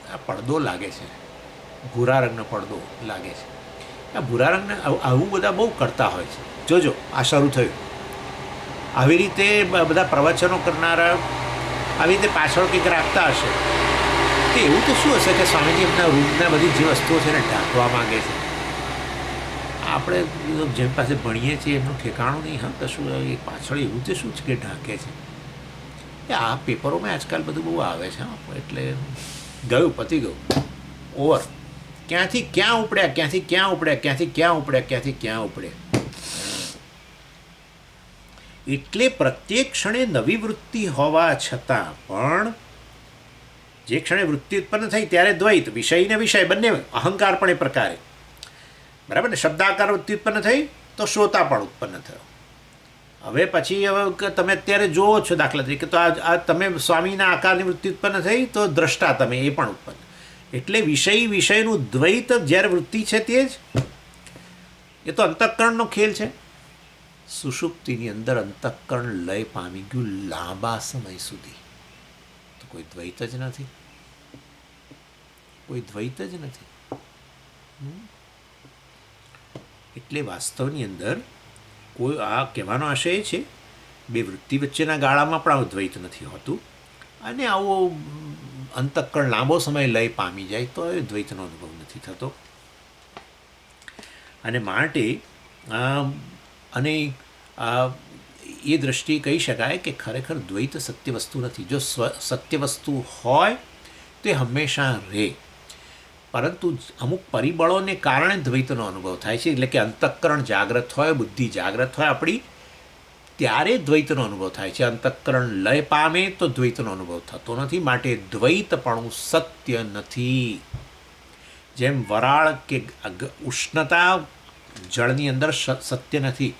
આ પડદો લાગે છે, ભૂરા રંગનો પડદો લાગે છે. આ ભૂરા રંગને આવું બધા બહુ કરતા હોય છે. જોજો, આ શરૂ થયું. આવી રીતે બધા પ્રવચનો કરનારા આવી રીતે પાછળ કંઈક રાખતા હશે. તો એવું તો શું હશે કે સ્વામીજી એમના રૂપના બધી જે વસ્તુઓ છે એને ઢાંકવા માગે છે. આપણે જેમ પાસે ભણીએ છીએ એમનું ઠેકાણું નહીં. હા, કશું એ પાછળ એવું તો શું છે કે ઢાંકે છે. આ પેપરોમાં આજકાલ બધું બહુ આવે છે. એટલે ગયું, પતી ગયું, ઓવર. ક્યાંથી ક્યાં ઉપડ્યા, ક્યાંથી ક્યાં ઉપડ્યા, ક્યાંથી ક્યાં ઉપડ્યા, ક્યાંથી ક્યાં ઉપડ્યા. એટલે પ્રત્યેક ક્ષણે નવી વૃત્તિ હોવા છતાં પણ જે ક્ષણે વૃત્તિ ઉત્પન્ન થઈ ત્યારે દ્વૈત, વિષય ને વિષય બંને, અહંકાર પણ એ પ્રકારે. બરાબર ને? શબ્દાકાર વૃત્તિ ઉત્પન્ન થઈ તો શ્રોતા પણ ઉત્પન્ન થયો. હવે પછી હવે તમે અત્યારે જુઓ છો દાખલા તરીકે, તો આ તમે સ્વામીના આકારની વૃત્તિ ઉત્પન્ન થઈ તો દ્રષ્ટા તમે એ પણ ઉત્પન્ન. એટલે વિષયનું દ્વૈત જ્યારે વૃત્તિ છે તે જ, એ તો અંતઃકરણનો ખેલ છે. સુષુપ્તિની અંદર અંતઃકરણ લય પામી ગયું લાંબા સમય સુધી, તો કોઈ દ્વૈત જ નથી, કોઈ દ્વૈત જ નથી. એટલે વાસ્તવની અંદર કોઈ આ કહેવાનો આશય એ છે, બે વૃત્તિ વચ્ચેના ગાળામાં પણ આવું દ્વૈત નથી હોતું, અને આવો અંતઃકરણ લાંબો સમય લય પામી જાય તો એ દ્વૈતનો અનુભવ નથી થતો. અને માટે અને એ દૃષ્ટિએ કહી શકાય કે ખરેખર દ્વૈત સત્ય વસ્તુ નથી. જો સત્ય વસ્તુ હોય તો એ હંમેશા રહે, પરંતુ અમુક પરિબળોને કારણે દ્વૈતનો અનુભવ થાય છે. એટલે કે અંતઃકરણ જાગ્રત હોય, બુદ્ધિ જાગ્રત હોય આપણી, ત્યારે દ્વૈતનો અનુભવ થાય છે. અંતઃકરણ લય પામે તો દ્વૈતનો અનુભવ થતો નથી. માટે દ્વૈતપણું સત્ય નથી. જેમ વરાળ કે ઉષ્ણતા જળની અંદર સત્ય નથી,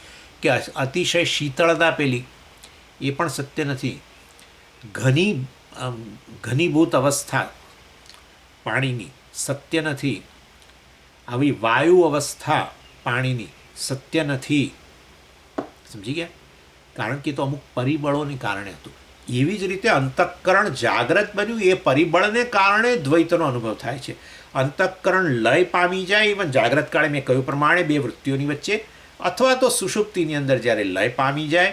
કે અતિશય શીતળતા પેલી એ પણ સત્ય નથી. ઘનીભૂત અવસ્થા પાણીની સત્ય નથી. આવી વાયુ અવસ્થા પાણીની સત્ય નથી. સમજી ગયા? કારણ કે તો અમુક પરિબળોને કારણે હતું. એવી જ રીતે અંતઃકરણ જાગ્રત બન્યું, એ પરિબળને કારણે દ્વૈતનો અનુભવ થાય છે. અંતઃકરણ લય પામી જાય, ઇવન જાગ્રત કાળે મેં કહ્યું પ્રમાણે બે વૃત્તિઓની વચ્ચે, અથવા તો સુષુપ્તિની અંદર જ્યારે લય પામી જાય,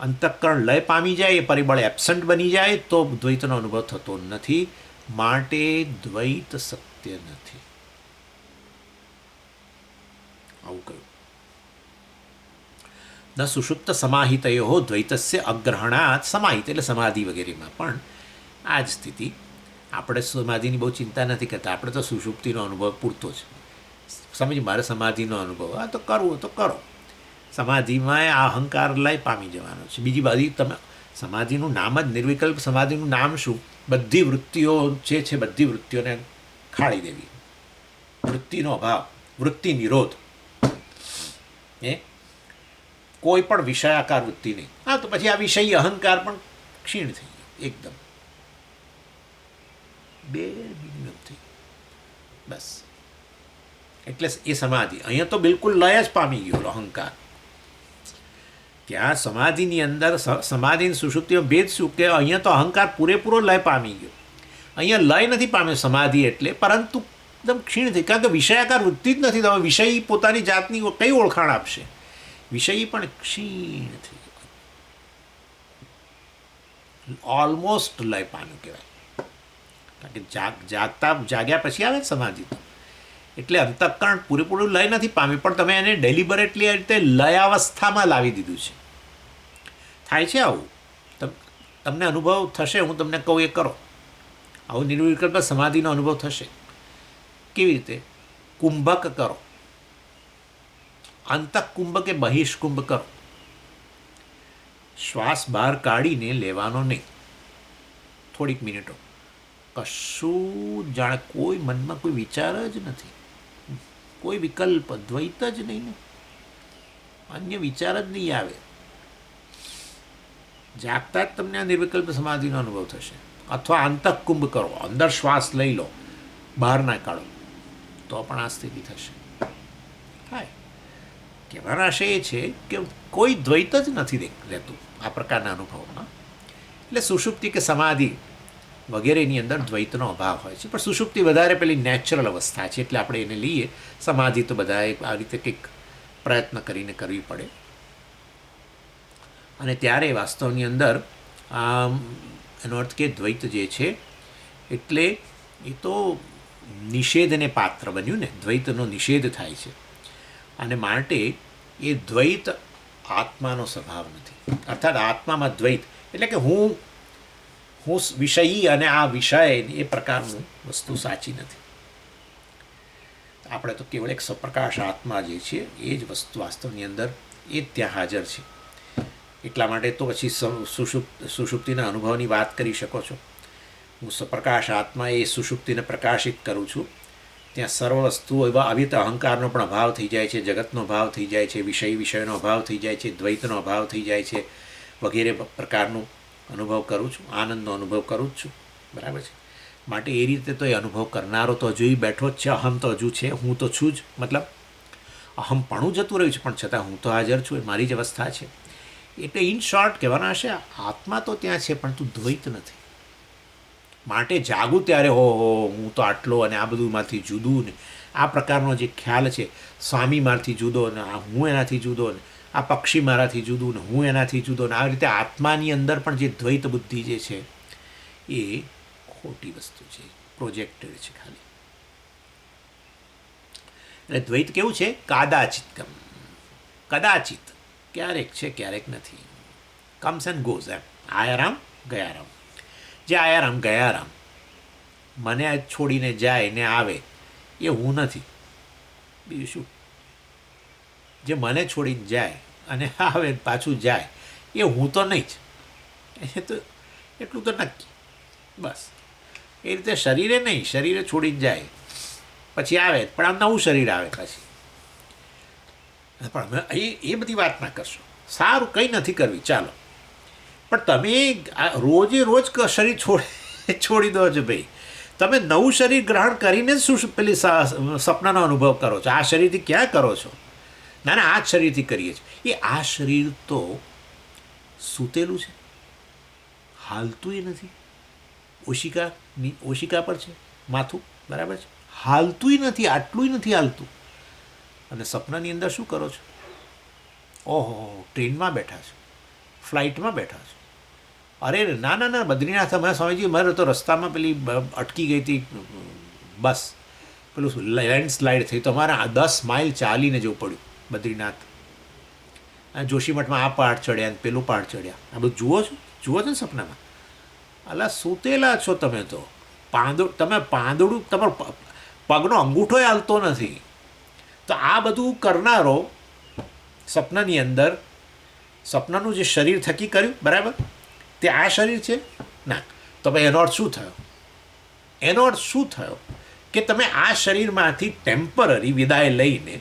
અંતઃકરણ લય પામી જાય, એ પરિબળ એબસન્ટ બની જાય તો દ્વૈતનો અનુભવ થતો નથી. માટે દ્વૈત સત્ય નથી. આવું કહ્યું. ન સુષુપ્ત સમાહિતયો દ્વૈતસ્ય અગ્રહણાત સમાહિત, એટલે સમાધિ વગેરેમાં પણ આ જ સ્થિતિ. આપણે સમાધિની બહુ ચિંતા નથી કરતા, આપણે તો સુષુપ્તિનો અનુભવ પૂરતો જ. સમજ, મારે સમાધિનો અનુભવ, આ તો કરવો તો કરો. સમાધિમાં આ અહંકાર લય પામી જવાનો છે. બીજી બાજુ તમે સમાધિનું નામ જ નિર્વિકલ્પ સમાધિનું નામ શું? બધી વૃત્તિઓ જે છે બધી વૃત્તિઓને ખાળી દેવી, વૃત્તિનો અભાવ, વૃત્તિ નિરોધ, કોઈ પણ વિષયાકાર વૃત્તિ નહીં. હા, તો પછી આ વિષયી અહંકાર પણ ક્ષીણ થઈ ગયો એકદમ, બે મિનિમમ થઈ બસ. એટલે એ સમાધિ. અહીંયા તો બિલકુલ લય જ પામી ગયો અહંકાર. ત્યાં સમાધિની અંદર સમાધિની સુષુપ્તિમાં ભેદ શું કે અહીંયા તો અહંકાર પૂરેપૂરો લય પામી ગયો. અહીંયા લય નથી પામ્યો સમાધિ એટલે, પરંતુ એકદમ ક્ષીણ થઈ. કારણ કે વિષયાકાર વૃત્તિ જ નથી. તમે વિષયી પોતાની જાતની કઈ ઓળખાણ આપશે? વિષયી પણ ક્ષીણ થઈ ગયો, ઓલમોસ્ટ લય પામ્યું કહેવાય. કારણ કે જાગ્યા પછી આવે સમાધિ. એટલે અંતઃકરણ પૂરેપૂરું લય નથી પામ્યું, પણ તમે એને ડેલિબરેટલી આ રીતે લયાવસ્થામાં લાવી દીધું છે. થાય છે આવું, તમને અનુભવ થશે. હું તમને કહું એ કરો. આવું નિર્વિકલ્પ સમાધિનો અનુભવ થશે. કેવી રીતે? કુંભક કરો, અંતઃકુંભ કે બહિષ્કુંભ કરો. શ્વાસ બહાર કાઢીને લેવાનો નહીં, થોડીક મિનિટો. કશું જાણે કોઈ મનમાં કોઈ વિચાર જ નથી, કોઈ વિકલ્પ, દ્વૈત જ નહીં ને, અન્ય વિચાર જ નહીં આવે. જાગતા જ તમને આ નિર્વિકલ્પ સમાધિનો અનુભવ થશે. અથવા અંતઃકુંભ કરો, અંદર શ્વાસ લઈ લો, બહાર ના કાઢો, તો પણ આ સ્થિતિ થશે. થાય. કહેવાનો આશય એ છે કે કોઈ દ્વૈત જ નથી રહેતું આ પ્રકારના અનુભવમાં. એટલે સુષુપ્તિ કે સમાધિ વગેરેની અંદર દ્વૈતનો અભાવ હોય છે. પણ સુષુપ્તિ વધારે પેલી નેચરલ અવસ્થા છે, એટલે આપણે એને લઈએ. સમાધિ તો બધાએ આ રીતે કંઈક પ્રયત્ન કરીને કરવી પડે. અને ત્યારે વાસ્તવની અંદર એનો અર્થ કે દ્વૈત જે છે એટલે એ તો નિષેધને પાત્ર બન્યું ને, દ્વૈતનો નિષેધ થાય છે. અને માટે એ દ્વૈત આત્માનો સ્વભાવ નથી. અર્થાત આત્મામાં દ્વૈત એટલે કે હું વિષયી અને આ વિષય એ પ્રકારનું વસ્તુ સાચી નથી. આપણે તો કેવળ એક સપ્રકાશ આત્મા જે છે એ જ વસ્તુ વાસ્તવની અંદર એ જ ત્યાં હાજર છે. એટલા માટે તો પછી સુષુપ્તિના અનુભવની વાત કરી શકો છો. હું સપ્રકાશ આત્મા એ સુષુપ્તિને પ્રકાશિત કરું છું, ત્યાં સર્વ વસ્તુઓ એવા આવી રીતે અહંકારનો પણ અભાવ થઈ જાય છે, જગતનો અભાવ થઈ જાય છે, વિષયનો અભાવ થઈ જાય છે, દ્વૈતનો અભાવ થઈ જાય છે, વગેરે પ્રકારનું અનુભવ કરું છું, આનંદનો અનુભવ કરું જ છું. બરાબર છે. માટે એ રીતે તો એ અનુભવ કરનારો તો હજુ બેઠો જ છે, અહમ તો હજુ છે, હું તો છું જ. મતલબ અહમપણું જતું રહ્યું છે, પણ છતાં હું તો હાજર છું, એ મારી જ અવસ્થા છે. એટલે ઇન શોર્ટ કહેવાના હશે, આત્મા તો ત્યાં છે, પણ તું દ્વૈત નથી. માટે જાગું ત્યારે હો હું તો આટલો અને આ બધું મારથી જુદું ને આ પ્રકારનો જે ખ્યાલ છે, સ્વામી મારથી જુદો ને હું એનાથી જુદો ને આ પક્ષી મારાથી જુદું ને હું એનાથી જુદો ને આ રીતે આત્માની અંદર પણ જે દ્વૈત બુદ્ધિ જે છે એ ખોટી વસ્તુ છે, પ્રોજેક્ટેડ છે ખાલી. એટલે દ્વૈત કેવું છે? કાદાચિત, કદાચિત, ક્યારેક છે ક્યારેક નથી. કમ્સ એન્ડ ગોઝ, એમ આયારામ ગયારામ. જે આયારામ ગયારામ મને છોડીને જાય ને આવે એ હું નથી. બીજું શું? જે મને છોડીને જાય અને આવે પાછું જાય એ હું તો નહીં જ. એ તો એટલું તો નક્કી. બસ એ રીતે શરીરે નહીં, શરીરે છોડીને જાય પછી આવે પણ આમ નવું શરીર આવે પછી. પણ અમે એ બધી વાત ના કરશો. સારું, કંઈ નથી કરવી, ચાલો. પણ તમે રોજે રોજ શરીર છોડી દો છો ભાઈ. તમે નવું શરીર ગ્રહણ કરીને જ શું પેલી સપનાનો અનુભવ કરો છો? આ શરીરથી ક્યાં કરો છો? ના ના, આ જ શરીરથી કરીએ છીએ. એ આ શરીર તો સૂતેલું છે, હાલતું એ નથી. ઓશિકા પર છે માથું, બરાબર છે, હાલતું નથી, આટલું નથી હાલતું. અને સપનાની અંદર શું કરો છો? ઓહો, ટ્રેનમાં બેઠા છો, ફ્લાઇટમાં બેઠા છો. અરે ના ના ના, બદ્રીનાથ અમારા સ્વામીજી, મારે તો રસ્તામાં પેલી અટકી ગઈ હતી બસ, પેલું લેન્ડસ્લાઇડ થઈ, તો અમારે 10 માઇલ ચાલીને જવું પડ્યું બદ્રીનાથ. અને જોશીમઠમાં આ પહાડ ચડ્યા ને પેલું પહાડ ચડ્યા. આ બધું જુઓ છો ને સપનામાં? અલા સૂતેલા છો તમે તો. પાંદડું તમારો પગનો અંગૂઠો હાલતો નથી. તો આ બધું કરનારો સપનાની અંદર, સપનાનું જે શરીર થકી કર્યું, બરાબર, તે આ શરીર છે ના. તો ભાઈ એનો અર્થ શું થયો? એનો અર્થ શું થયો કે તમે આ શરીરમાંથી ટેમ્પરરી વિદાય લઈને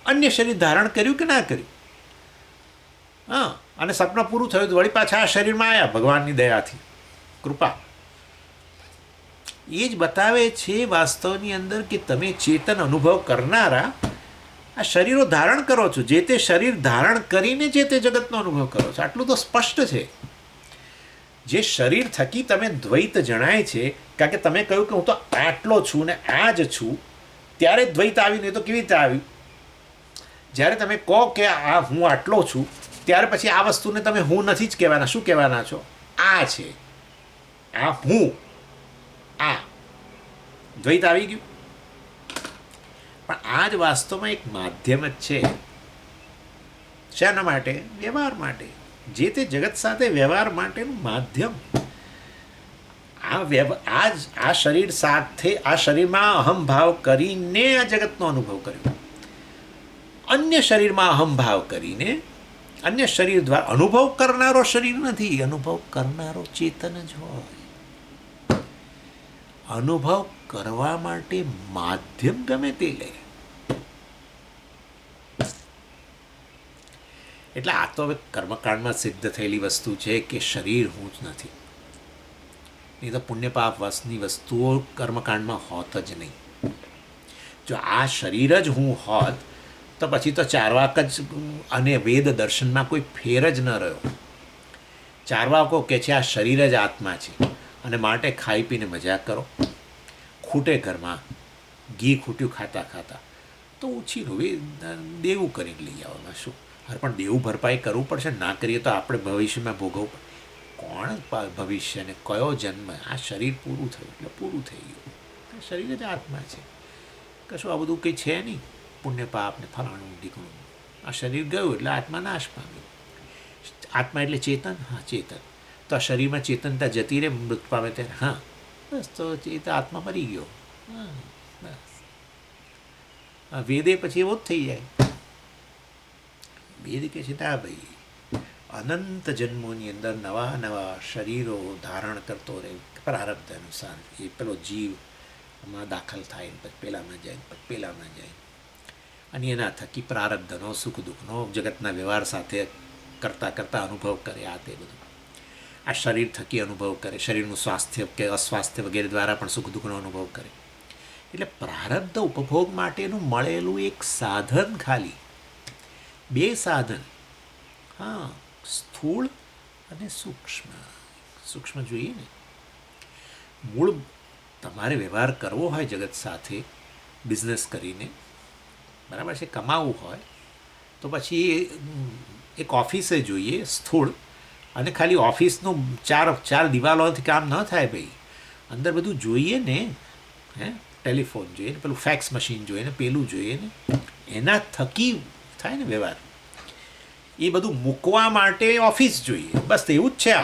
અન્ય શરીર ધારણ કર્યું કે ના કર્યું? હા, અને સપના પૂરું થયું તો વળી પાછા આ શરીરમાં આવ્યા ભગવાનની દયાથી, કૃપા. એ જ બતાવે છે વાસ્તવની અંદર કે તમે ચેતન અનુભવ કરનારા આ શરીરો ધારણ કરો છો, જે તે શરીર ધારણ કરીને જે તે જગતનો અનુભવ કરો છો. આટલું તો સ્પષ્ટ છે. જે શરીર થકી તમે દ્વૈત જણાય છે, કારણ કે તમે કહ્યું કે હું તો આટલો છું ને આ જ છું, ત્યારે દ્વૈત આવ્યું. નહીં તો કેવી રીતે આવ્યું? જ્યારે તમે કહો કે આ હું આટલો છું, ત્યારે પછી આ વસ્તુને તમે હું નથી જ કહેવાના. શું કહેવાના છો? આ છે, આ હું, આ દ્વૈત આવી ગયું. પણ આ જ વાસ્તવમાં એક માધ્યમ જ છે. શાના માટે? વ્યવહાર માટે. જે તે જગત સાથે વ્યવહાર માટેનું માધ્યમ. આ શરીર સાથે, આ શરીરમાં અહમભાવ કરીને આ જગતનો અનુભવ કર્યો. અન્ય શરીરમાં અહમભાવ કરીને, અન્ય શરીર દ્વારા અનુભવ કરનારો શરીર નથી, અનુભવ કરનારો ચેતન જ હોય. અનુભવ કરવા માટે માધ્યમ ગમે તે લે. એટલે આ તો હવે કર્મકાંડમાં સિદ્ધ થયેલી વસ્તુ છે કે શરીર હું જ નથી. નહીં તો પુણ્યપાપ વસની વસ્તુઓ કર્મકાંડમાં હોત જ નહીં. જો આ શરીર જ હું હોત તો પછી તો ચારવાક જ અને વેદ દર્શનમાં કોઈ ફેર જ ન રહ્યો. ચારવાકો કહે છે આ શરીર જ આત્મા છે અને માટે ખાઈ પીને મજા કરો. ખૂટે ઘરમાં ઘી ખૂટ્યું ખાતા ખાતા તો ઓછી દેવું કરીને લઈ આવવામાં શું? અરે પણ દેવું ભરપાઈ કરવું પડશે. ના કરીએ તો આપણે ભવિષ્યમાં ભોગવવું પડે. કોણ ભવિષ્યને કયો જન્મ? આ શરીર પૂરું થયું એટલે પૂરું થઈ ગયું. આ શરીર જ આત્મા છે. કશું આ બધું કંઈ છે નહીં પુણ્ય પાપ ને ફલાણું ઢીકણું. આ શરીર ગયું એટલે આત્મા નાશ પામ્યો. આત્મા એટલે ચેતન. હા, ચેતન. તો આ શરીરમાં ચેતનતા જતી રહે મૃત પામે ત્યારે. હા, બસ તો એ તો આત્મા મરી ગયો. હા, બસ. વેદે પછી એવો જ થઈ જાય. વેદ કહે છે ના ભાઈ, અનંત જન્મોની અંદર નવા નવા શરીરો ધારણ કરતો રહે પ્રારબ્ધ અનુસાર. એ પેલો જીવ આમાં દાખલ થાય ને પછી પેલામાં જાય પછી પેલામાં જાય અને એના થકી પ્રારબ્ધનો સુખ દુઃખનો જગતના વ્યવહાર સાથે કરતાં કરતાં અનુભવ કરે. આ તે બધું આ શરીર થકી અનુભવ કરે, શરીરનું સ્વાસ્થ્ય કે અસ્વાસ્થ્ય વગેરે દ્વારા પણ સુખ દુઃખનો અનુભવ કરે. એટલે પ્રારબ્ધ ઉપભોગ માટેનું મળેલું એક સાધન, ખાલી 2 સાધન. હા, સ્થૂળ અને સૂક્ષ્મ. સૂક્ષ્મ જોઈએ ને, મૂળ તમારે વ્યવહાર કરવો હોય જગત સાથે, બિઝનેસ કરીને, બરાબર છે, કમાવવું હોય તો પછી એક ઓફિસે જોઈએ સ્થૂળ. અને ખાલી ઓફિસનું ચાર દિવાલોથી કામ ન થાય ભાઈ, અંદર બધું જોઈએ ને. હે, ટેલિફોન જોઈએ ને, પેલું ફેક્સ મશીન જોઈએ ને, પેલું જોઈએ ને, એના થકી થાય ને વ્યવહાર. એ બધું મૂકવા માટે ઓફિસ જોઈએ. બસ એવું જ છે.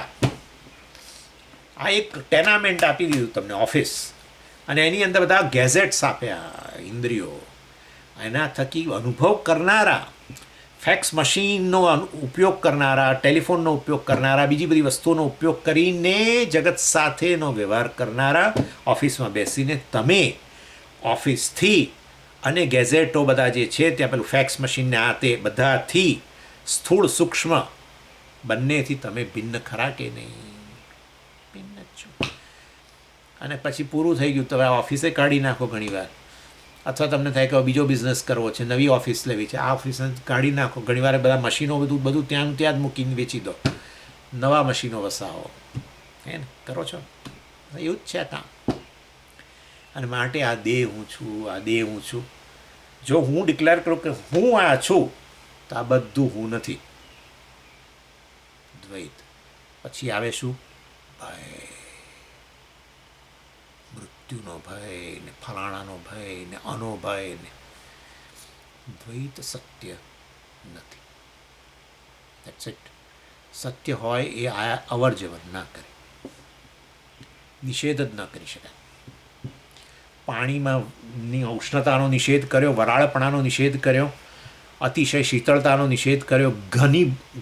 આ એક ટેનામેન્ટ આપી દીધું તમને ઓફિસ, અને એની અંદર બધા ગેઝેટ્સ આપ્યા, ઇન્દ્રિયો. એના થકી અનુભવ કરનારા, ફેક્સ મશીનનો ઉપયોગ કરનારા, ટેલિફોનનો ઉપયોગ કરનારા, બીજી બધી વસ્તુઓનો ઉપયોગ કરીને જગત સાથેનો વ્યવહાર કરનારા, ઓફિસમાં બેસીને તમે ઓફિસથી અને ગેઝેટો બધા જે છે ત્યાં પેલું ફેક્સ મશીનને આ તે બધાથી સ્થૂળ સૂક્ષ્મ બંનેથી તમે ભિન્ન ખરા કે નહીં? ભિન્ન જ છો. અને પછી પૂરું થઈ ગયું તો હવે ઓફિસે કાઢી નાખો ઘણીવાર. અથવા તમને થાય કે બીજો બિઝનેસ કરવો છે, નવી ઓફિસ લેવી છે, આ ઓફિસને કાઢી નાખો. ઘણીવાર બધા મશીનો બધું ત્યાં જ મૂકીને વેચી દો, નવા મશીનો વસાવો. હે ને, કરો છો? એવું જ છે આ કામ. અને માટે આ દેહ હું છું, આ દેહ હું છું. જો હું ડિક્લેર કરું કે હું આ છું, તો આ બધું હું નથી. દ્વૈત. પછી આવે શું? ભય. મૃત્યુનો ભય ને, ફલાણાનો ભય ને, આનો ભય ને. દ્વૈત સત્ય નથી. That's it. સત્ય હોય એ આ અવર જવર ના કરે, નિષેધ જ ન કરી શકાય. પાણીમાં ઉષ્ણતાનો નિષેધ કર્યો, વરાળપણાનો નિષેધ કર્યો, અતિશય શીતળતાનો નિષેધ કર્યો,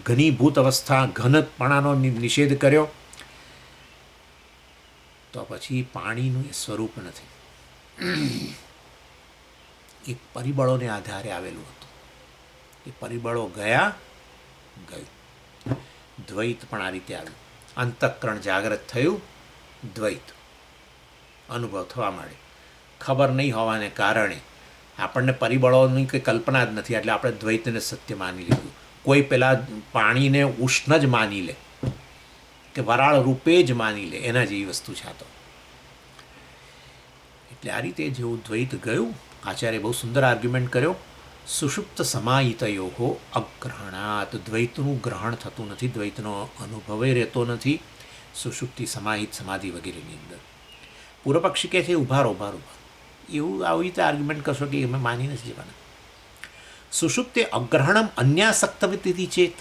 ઘનીભૂત અવસ્થા, ઘનપણાનો નિષેધ કર્યો, તો પછી પાણીનું એ સ્વરૂપ નથી. એ પરિબળોને આધારે આવેલું હતું. એ પરિબળો ગયા, ગયું. દ્વૈત પણ આ રીતે આવ્યું. અંતઃકરણ જાગ્રત થયું, દ્વૈત અનુભવ થવા માંડે. ખબર નહીં હોવાને કારણે આપણને પરિબળોની કંઈ કલ્પના જ નથી, એટલે આપણે દ્વૈતને સત્ય માની લીધું. કોઈ પેલા પાણીને ઉષ્ણ જ માની લે કે વરાળ રૂપે જ માની લે, એના જેવી વસ્તુ છે આ તો. એટલે આ રીતે જેવું દ્વૈત ગયું, આચાર્ય બહુ સુંદર આર્ગ્યુમેન્ટ કર્યો. સુષુપ્ત સમાહિતયો અગ્રહણાત. દ્વૈતનું ગ્રહણ થતું નથી, દ્વૈતનો અનુભવે રહેતો નથી સુષુપ્તિ સમાહિત સમાધિ વગેરેની અંદર. પૂર્વપક્ષી કહે છે ઉભારો. એવું આવી રીતે આર્ગ્યુમેન્ટ કરશો કે અમે માની નથી જવાના. સુષુપ્તે અગ્રહણમ અન્યાસક્તવતી ચેત.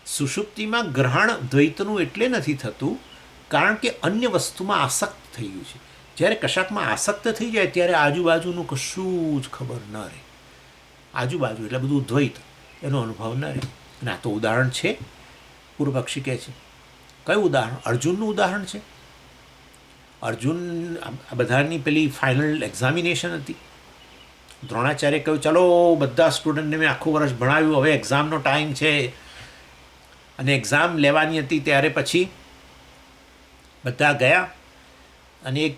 સુષુપ્તિમાં ગ્રહણ દ્વૈતનું એટલે નથી થતું કારણ કે અન્ય વસ્તુમાં આસક્ત થઈ ગયું છે. જ્યારે કશાકમાં આસક્ત થઈ જાય ત્યારે આજુબાજુનું કશું જ ખબર ન રહે. આજુબાજુ એટલે બધું દ્વૈત, એનો અનુભવ ન રહે. અને આ તો ઉદાહરણ છે. પૂર્વપક્ષી કહે છે કયું ઉદાહરણ? અર્જુનનું ઉદાહરણ છે. અર્જુન આ બધાની પેલી ફાઇનલ એક્ઝામિનેશન હતી. દ્રોણાચાર્ય કહ્યું ચલો બધા સ્ટુડન્ટને મેં આખું વર્ષ ભણાવ્યું, હવે એક્ઝામનો ટાઈમ છે. અને એક્ઝામ લેવાની હતી ત્યારે પછી બધા ગયા અને એક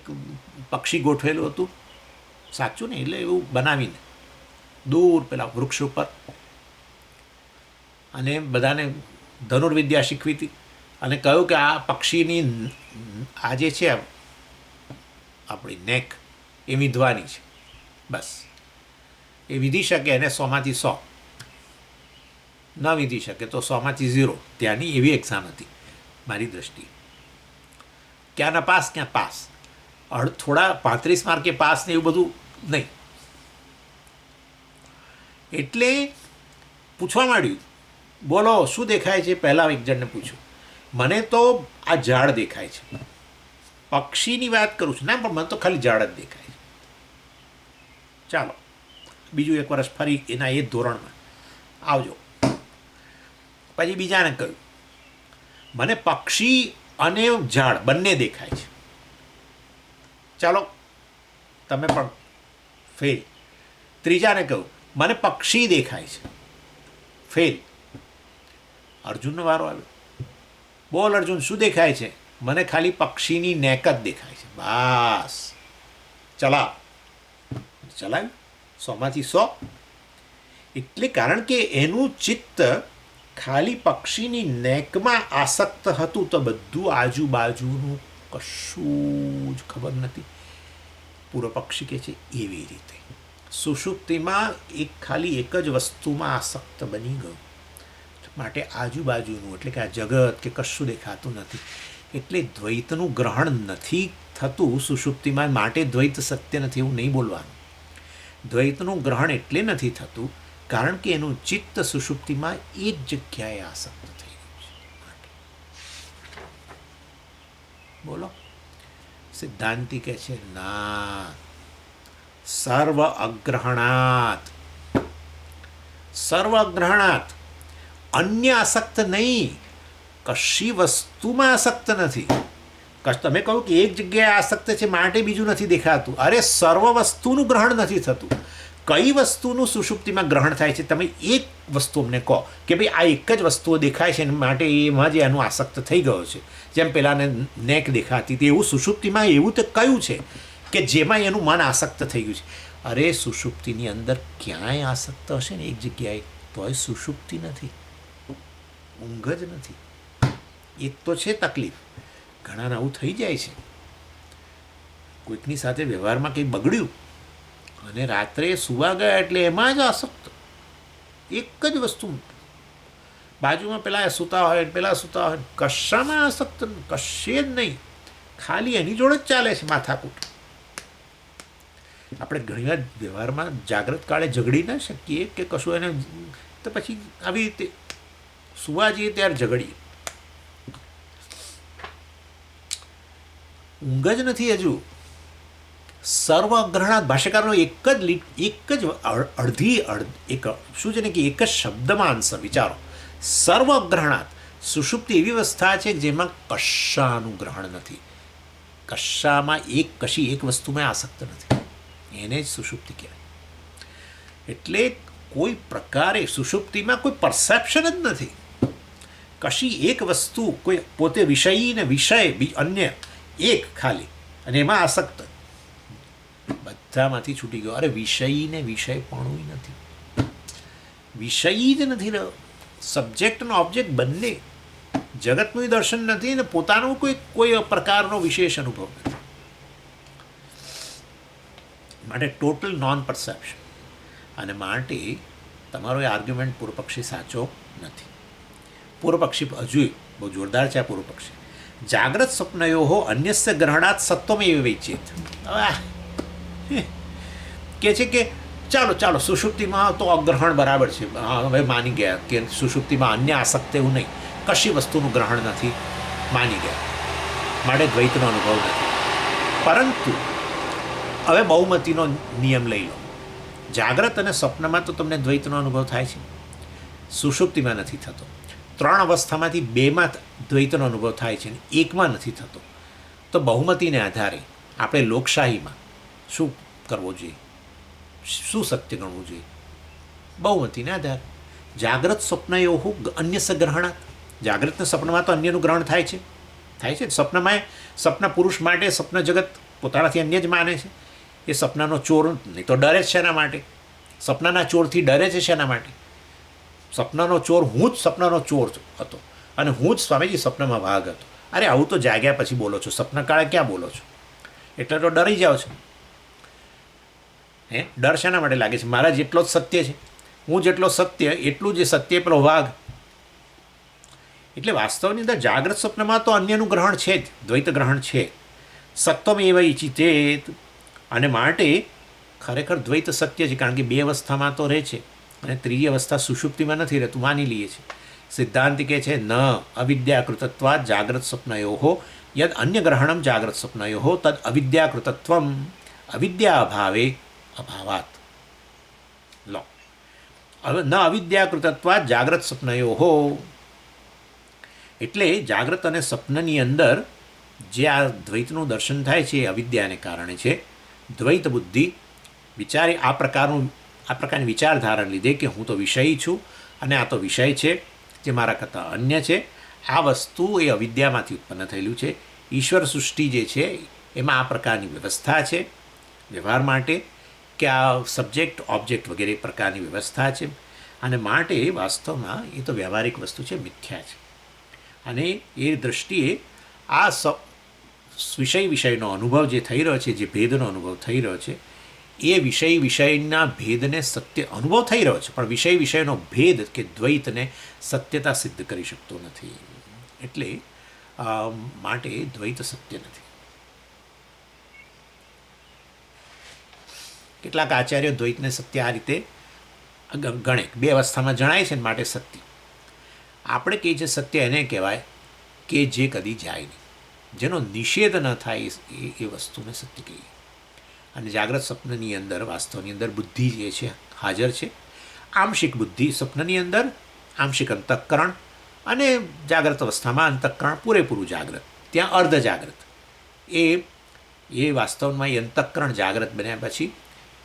પક્ષી ગોઠવેલું હતું, સાચું ને, એટલે એવું બનાવીને દૂર પેલા વૃક્ષ ઉપર, અને બધાને ધનુર્વિદ્યા શીખવી હતી. અને કહ્યું કે આ પક્ષીની આ જે છે આપણી નેક એ વિંધવાની છે. બસ એ વિધી શકે એને 100માંથી 100, ન વિધી શકે તો 100માંથી 0. ત્યાંની એવી એક્ઝામ હતી મારી દૃષ્ટિએ. ક્યાં ના પાસ, ક્યાં પાસ. થોડા 35 માર્કે પાસ ને એવું બધું નહીં. એટલે પૂછવા માંડ્યું, બોલો શું દેખાય છે? પહેલાં એક જણને પૂછ્યું, મને તો આ ઝાડ દેખાય છે. પક્ષીની વાત કરું છું. ના, પણ મને તો ખાલી ઝાડ જ દેખાય છે. ચાલો બીજું એક વર્ષ ફરી એના એ ધોરણમાં આવજો. પછી બીજાને કહ્યું, મને પક્ષી અને ઝાડ બંને દેખાય છે. ચાલો તમે પણ ફેલ. ત્રીજાને કહ્યું મને પક્ષી દેખાય છે, ફેલ. અર્જુનનો વારો આવ્યો. બોલ અર્જુન, શું દેખાય છે? મને ખાલી પક્ષીની નેક જ દેખાય છે. બસ, ચલાવ્યું 100માંથી 100. એટલે કારણ કે એનું ચિત્ત ખાલી પક્ષીની નેકમાં આસક્ત હતું, તો બધું આજુબાજુનું કશું જ ખબર નથી. પૂર્વ પક્ષી કે છે એવી રીતે સુષુપ્તિમાં ખાલી એક જ વસ્તુમાં આસક્ત બની ગયું, માટે આજુબાજુનું એટલે કે આ જગત કે કશું દેખાતું નથી. એટલે દ્વૈતનું ગ્રહણ નથી થતું સુષુપ્તિમાં, માટે દ્વૈત સત્ય નથી એવું નહીં બોલવાનું. દ્વૈતનું ગ્રહણ એટલે નથી થતું કારણ કે એનું ચિત્ત સુષુપ્તિમાં એ જ જગ્યાએ આસક્ત થઈ ગયું છે. બોલો, સિદ્ધાંતિ કહે છે ના, સર્વ અગ્રહણાત, અન્ય આસક્ત નહીં, કશી વસ્તુમાં આસક્ત નથી. તમે કહ્યું કે એક જગ્યાએ આસક્ત છે માટે બીજું નથી દેખાતું. અરે સર્વ વસ્તુનું ગ્રહણ નથી થતું. કઈ વસ્તુનું સુષુપ્તિમાં ગ્રહણ થાય છે? તમે એક વસ્તુ અમને કહો કે ભાઈ આ એક જ વસ્તુઓ દેખાય છે માટે એમાં જ એનું આસક્ત થઈ ગયો છે. જેમ પેલાને નેક દેખાતી હતી, એવું સુષુપ્તિમાં એવું તો કયું છે કે જેમાં એનું મન આસક્ત થઈ ગયું છે? અરે સુષુપ્તિની અંદર ક્યાંય આસક્ત હશે ને એક જગ્યાએ, તોય સુષુપ્તિ નથી, ઊંઘ જ નથી. એક તો છે તકલીફ. ઘણાને આવું થઈ જાય છે. કોઈકની સાથે વ્યવહારમાં કંઈ બગડ્યું અને રાત્રે સુવા ગયા એટલે એમાં જ આસક્ત, એક જ વસ્તુ. બાજુમાં પેલા સૂતા હોય, પેલા સૂતા હોય, કશામાં આસક્ત કશે જ નહીં, ખાલી એની જોડે જ ચાલે છે માથાકૂટ. આપણે ઘણીવાર વ્યવહારમાં જાગ્રત કાળે ઝઘડી ના શકીએ કે કશું એને, તો પછી આવી રીતે સુવા જઈએ ત્યારે ઝઘડીએ. ઊંઘ જ નથી હજુ. સર્વ અગ્રહણાત, ભાષ્યકારનો એક જ શું છે ને કે એક જ શબ્દમાં આન્સર વિચારો. સર્વ અગ્રહણાત, સુષુપ્તિ એવી અવસ્થા છે જેમાં કશાનું ગ્રહણ નથી, કશામાં કશી એક વસ્તુમાં આસક્ત નથી, એને જ સુષુપ્તિ કહેવાય. એટલે કોઈ પ્રકારે સુષુપ્તિમાં કોઈ પરસેપ્શન જ નથી, કશી એક વસ્તુ, કોઈ પોતે વિષયી ને વિષય અન્ય એક ખાલી, અને એમાં આસક્ત. બધામાંથી છૂટી ગયો. અરે વિષયી ને વિષય પણ નથી, વિષયી જ નથી રહ્યો. સબ્જેક્ટ અને ઓબ્જેક્ટ બંને, જગતનું દર્શન નથી ને પોતાનો કોઈ પ્રકારનો વિશેષ અનુભવ નથી. માટે ટોટલ નોન પરસેપ્શન. અને માટે તમારો એ આર્ગ્યુમેન્ટ પૂર્વપક્ષી સાચો નથી. પૂર્વપક્ષી હજુ બહુ જોરદાર છે. આ પૂર્વપક્ષી જાગ્રત સ્વપ્નયો અન્યસ્ય ગ્રહણાત સત્વમેવ વૈચેત. કે છે કે ચાલો સુષુપ્તિમાં તો અગ્રહણ બરાબર છે, હવે માની ગયા કે સુષુપ્તિમાં અન્ય આસક્ત એવું નહીં, કશી વસ્તુનું ગ્રહણ નથી, માની ગયા, માટે દ્વૈતનો અનુભવ નથી. પરંતુ હવે બહુમતીનો નિયમ લઈ લો. જાગ્રત અને સ્વપ્નમાં તો તમને દ્વૈતનો અનુભવ થાય છે, સુષુપ્તિમાં નથી થતો. 3 અવસ્થામાંથી 2માં દ્વૈતનો અનુભવ થાય છે અને એકમાં નથી થતો. તો બહુમતીને આધારે આપણે લોકશાહીમાં શું કરવો જોઈએ, શું સત્ય ગણવું જોઈએ? બહુમતીને આધારે જાગ્રત સ્વપ્નયો અન્ય સગ્રહણાત. જાગ્રતના સ્વપ્નમાં તો અન્યનું ગ્રહણ થાય છે. સ્વપ્નમાં સ્વપ્ન પુરુષ માટે સ્વપ્ન જગત પોતાનાથી અન્ય જ માને છે. એ સપનાનો ચોર નહીં તો ડરે જ શેના માટે? સપનાના ચોરથી ડરે છે શેના માટે? સપનાનો ચોર હું જ સપનાનો ચોર હતો અને હું જ સ્વામીજી સપનામાં વાઘ હતો. અરે આવું તો જાગ્યા પછી બોલો છો, સપના કાળે ક્યાં બોલો છો? એટલે તો ડરી જાઓ છો. ડર શાના માટે લાગે છે? મારા જેટલો જ સત્ય છે, હું જેટલો સત્ય એટલું જ સત્ય પેલો વાઘ. એટલે વાસ્તવની અંદર જાગ્રત સ્વપ્નમાં તો અન્યનું ગ્રહણ છે જ, દ્વૈત ગ્રહણ છે. સત્વમ એવ ઇચિતેત. અને માટે ખરેખર દ્વૈત સત્ય છે, કારણ કે 2 અવસ્થામાં તો રહે છે અને ત્રીજી અવસ્થા સુષુપ્તિમાં નથી રહેતું, માની લઈએ છીએ. સિદ્ધાંત કહે છે ન અવિદ્યાકૃતત્વાત જાગ્રત સ્વપ્નયો યદ અન્ય ગ્રહણમ જાગ્રત સ્વપ્નયો તદ અવિદ્યાકૃતત્વમ અવિદ્યા અભાવે અભાવાત. લો, ન અવિદ્યાકૃતત્વાત જાગ્રત સ્વપ્નયો. એટલે જાગ્રત અને સ્વપ્નની અંદર જે આ દ્વૈતનું દર્શન થાય છે એ અવિદ્યાને કારણે છે. દ્વૈત બુદ્ધિ વિચારે આ પ્રકારની વિચારધારાને લીધે કે હું તો વિષય છું અને આ તો વિષય છે જે મારા કરતાં અન્ય છે, આ વસ્તુ એ અવિદ્યામાંથી ઉત્પન્ન થયેલું છે. ઈશ્વર સૃષ્ટિ જે છે એમાં આ પ્રકારની વ્યવસ્થા છે વ્યવહાર માટે, કે આ સબ્જેક્ટ ઓબ્જેક્ટ વગેરે પ્રકારની વ્યવસ્થા છે, અને માટે વાસ્તવમાં એ તો વ્યવહારિક વસ્તુ છે, મિથ્યા છે. અને એ દૃષ્ટિએ આ વિષયનો અનુભવ જે થઈ રહ્યો છે, જે ભેદનો અનુભવ થઈ રહ્યો છે, એ વિષયના ભેદને સત્ય અનુભવ થઈ રહ્યો છે, પણ વિષયનો ભેદ કે દ્વૈતને સત્યતા સિદ્ધ કરી શકતો નથી. એટલે માટે દ્વૈત સત્ય નથી. કેટલાક આચાર્યો દ્વૈતને સત્ય આ રીતે ગણે, બે અવસ્થામાં જણાય છે ને માટે સત્ય. આપણે કહીએ છીએ સત્ય એને કહેવાય કે જે કદી જાય નહીં, જેનો નિષેધ ન થાય એ વસ્તુને સત્ય કહીએ. અને જાગ્રત સ્વપ્નની અંદર વાસ્તવની અંદર બુદ્ધિ જે છે હાજર છે, આંશિક બુદ્ધિ સ્વપ્નની અંદર, આંશિક અંતઃકરણ, અને જાગ્રત અવસ્થામાં અંતઃકરણ પૂરેપૂરું જાગ્રત, ત્યાં અર્ધ જાગ્રત. એ વાસ્તવમાં એ અંતઃકરણ જાગ્રત બન્યા પછી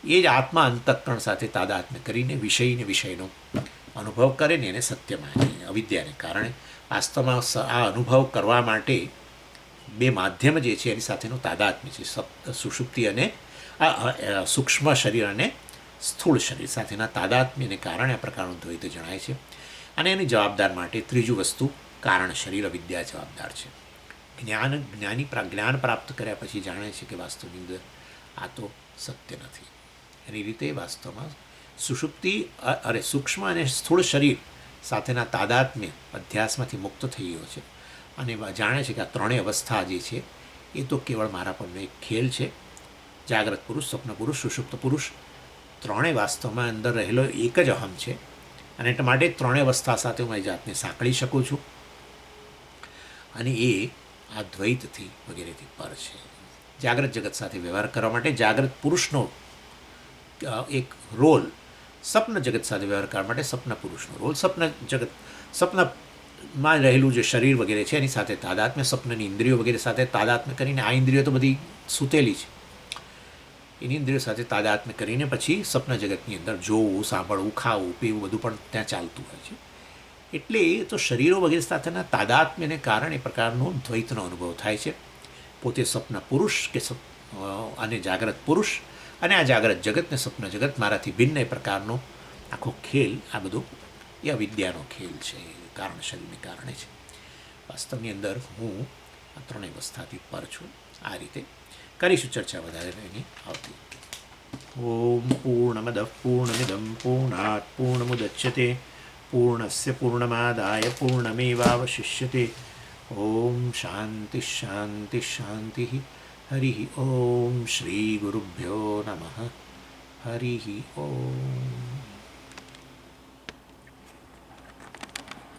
એ જ આત્મા અંતઃકરણ સાથે તાદાત્મ્ય કરીને વિષયનો અનુભવ કરે ને એને સત્ય માને. અવિદ્યાને કારણે વાસ્તવમાં આ અનુભવ કરવા માટે બે માધ્યમ જે છે એની સાથેનું તાદાત્મ્ય છે, સુષુપ્તિ અને સૂક્ષ્મ શરીર અને સ્થૂળ શરીર સાથેના તાદાત્મ્યને કારણે આ પ્રકારનું દ્વૈત જણાય છે. અને એની જવાબદાર માટે ત્રીજું વસ્તુ કારણ શરીર અવિદ્યા જવાબદાર છે. જ્ઞાન પ્રાપ્ત કર્યા પછી જાણે છે કે વાસ્તવની અંદર આ તો સત્ય નથી. એની રીતે વાસ્તવમાં સુષુપ્તિ સૂક્ષ્મ અને સ્થૂળ શરીર સાથેના તાદાત્મ્ય અધ્યાસમાંથી મુક્ત થઈ ગયો છે, અને જાણે છે કે આ ત્રણેય અવસ્થા જે છે એ તો કેવળ મારા પરનો એક ખેલ છે. જાગ્રત પુરુષ, સ્વપ્ન પુરુષ, સુષુપ્ત પુરુષ ત્રણેય વાસ્તવમાં અંદર રહેલો એક જ અહમ છે, અને એટલા માટે ત્રણેય અવસ્થા સાથે હું મારી જાતને સાંકળી શકું છું, અને એ આ દ્વૈતથી વગેરેથી પર છે. જાગ્રત જગત સાથે વ્યવહાર કરવા માટે જાગ્રત પુરુષનો એક રોલ, સ્વપ્ન જગત સાથે વ્યવહાર કરવા માટે સ્વપ્ન પુરુષનો રોલ, સ્વપ્નમાં રહેલું જે શરીર વગેરે છે એની સાથે તાદાત્મ્ય, સ્વપ્નની ઇન્દ્રિયો વગેરે સાથે તાદાત્મ્ય કરીને, આ ઇન્દ્રિયો તો બધી સૂતેલી છે, એની ઇન્દ્રિયો સાથે તાદાત્મ્ય કરીને પછી સ્વપ્ન જગતની અંદર જોવું, સાંભળવું, ખાવું, પીવું બધું પણ ત્યાં ચાલતું હોય છે. એટલે તો શરીરો વગેરે સાથેના તાદાત્મ્યને કારણે પ્રકારનો દ્વૈતનો અનુભવ થાય છે. પોતે સ્વપ્ન પુરુષ કે અને જાગ્રત પુરુષ, અને આ જાગ્રત જગત ને સ્વપ્ન જગત મારાથી ભિન્ન એ પ્રકારનો આખો ખેલ, આ બધો એ અવિદ્યાનો ખેલ છે, કારણ શરીરને કારણે છે. વાસ્તવની અંદર હું આ ત્રણેય અવસ્થાથી પર છું. આ રીતે કરીશું ચર્ચા વધારે એની આવતી. ઓમ પૂર્ણમદ પૂર્ણમિદમ પૂર્ણાત પૂર્ણમુદચ્યતે પૂર્ણસ્ય પૂર્ણમાદાય પૂર્ણમેવાવશિષ્યતે. ઓમ શાંતિ શાંતિ શાંતિ. હરિ ઓમ શ્રી ગુરુભ્યો નમઃ. હરિ ઓમ.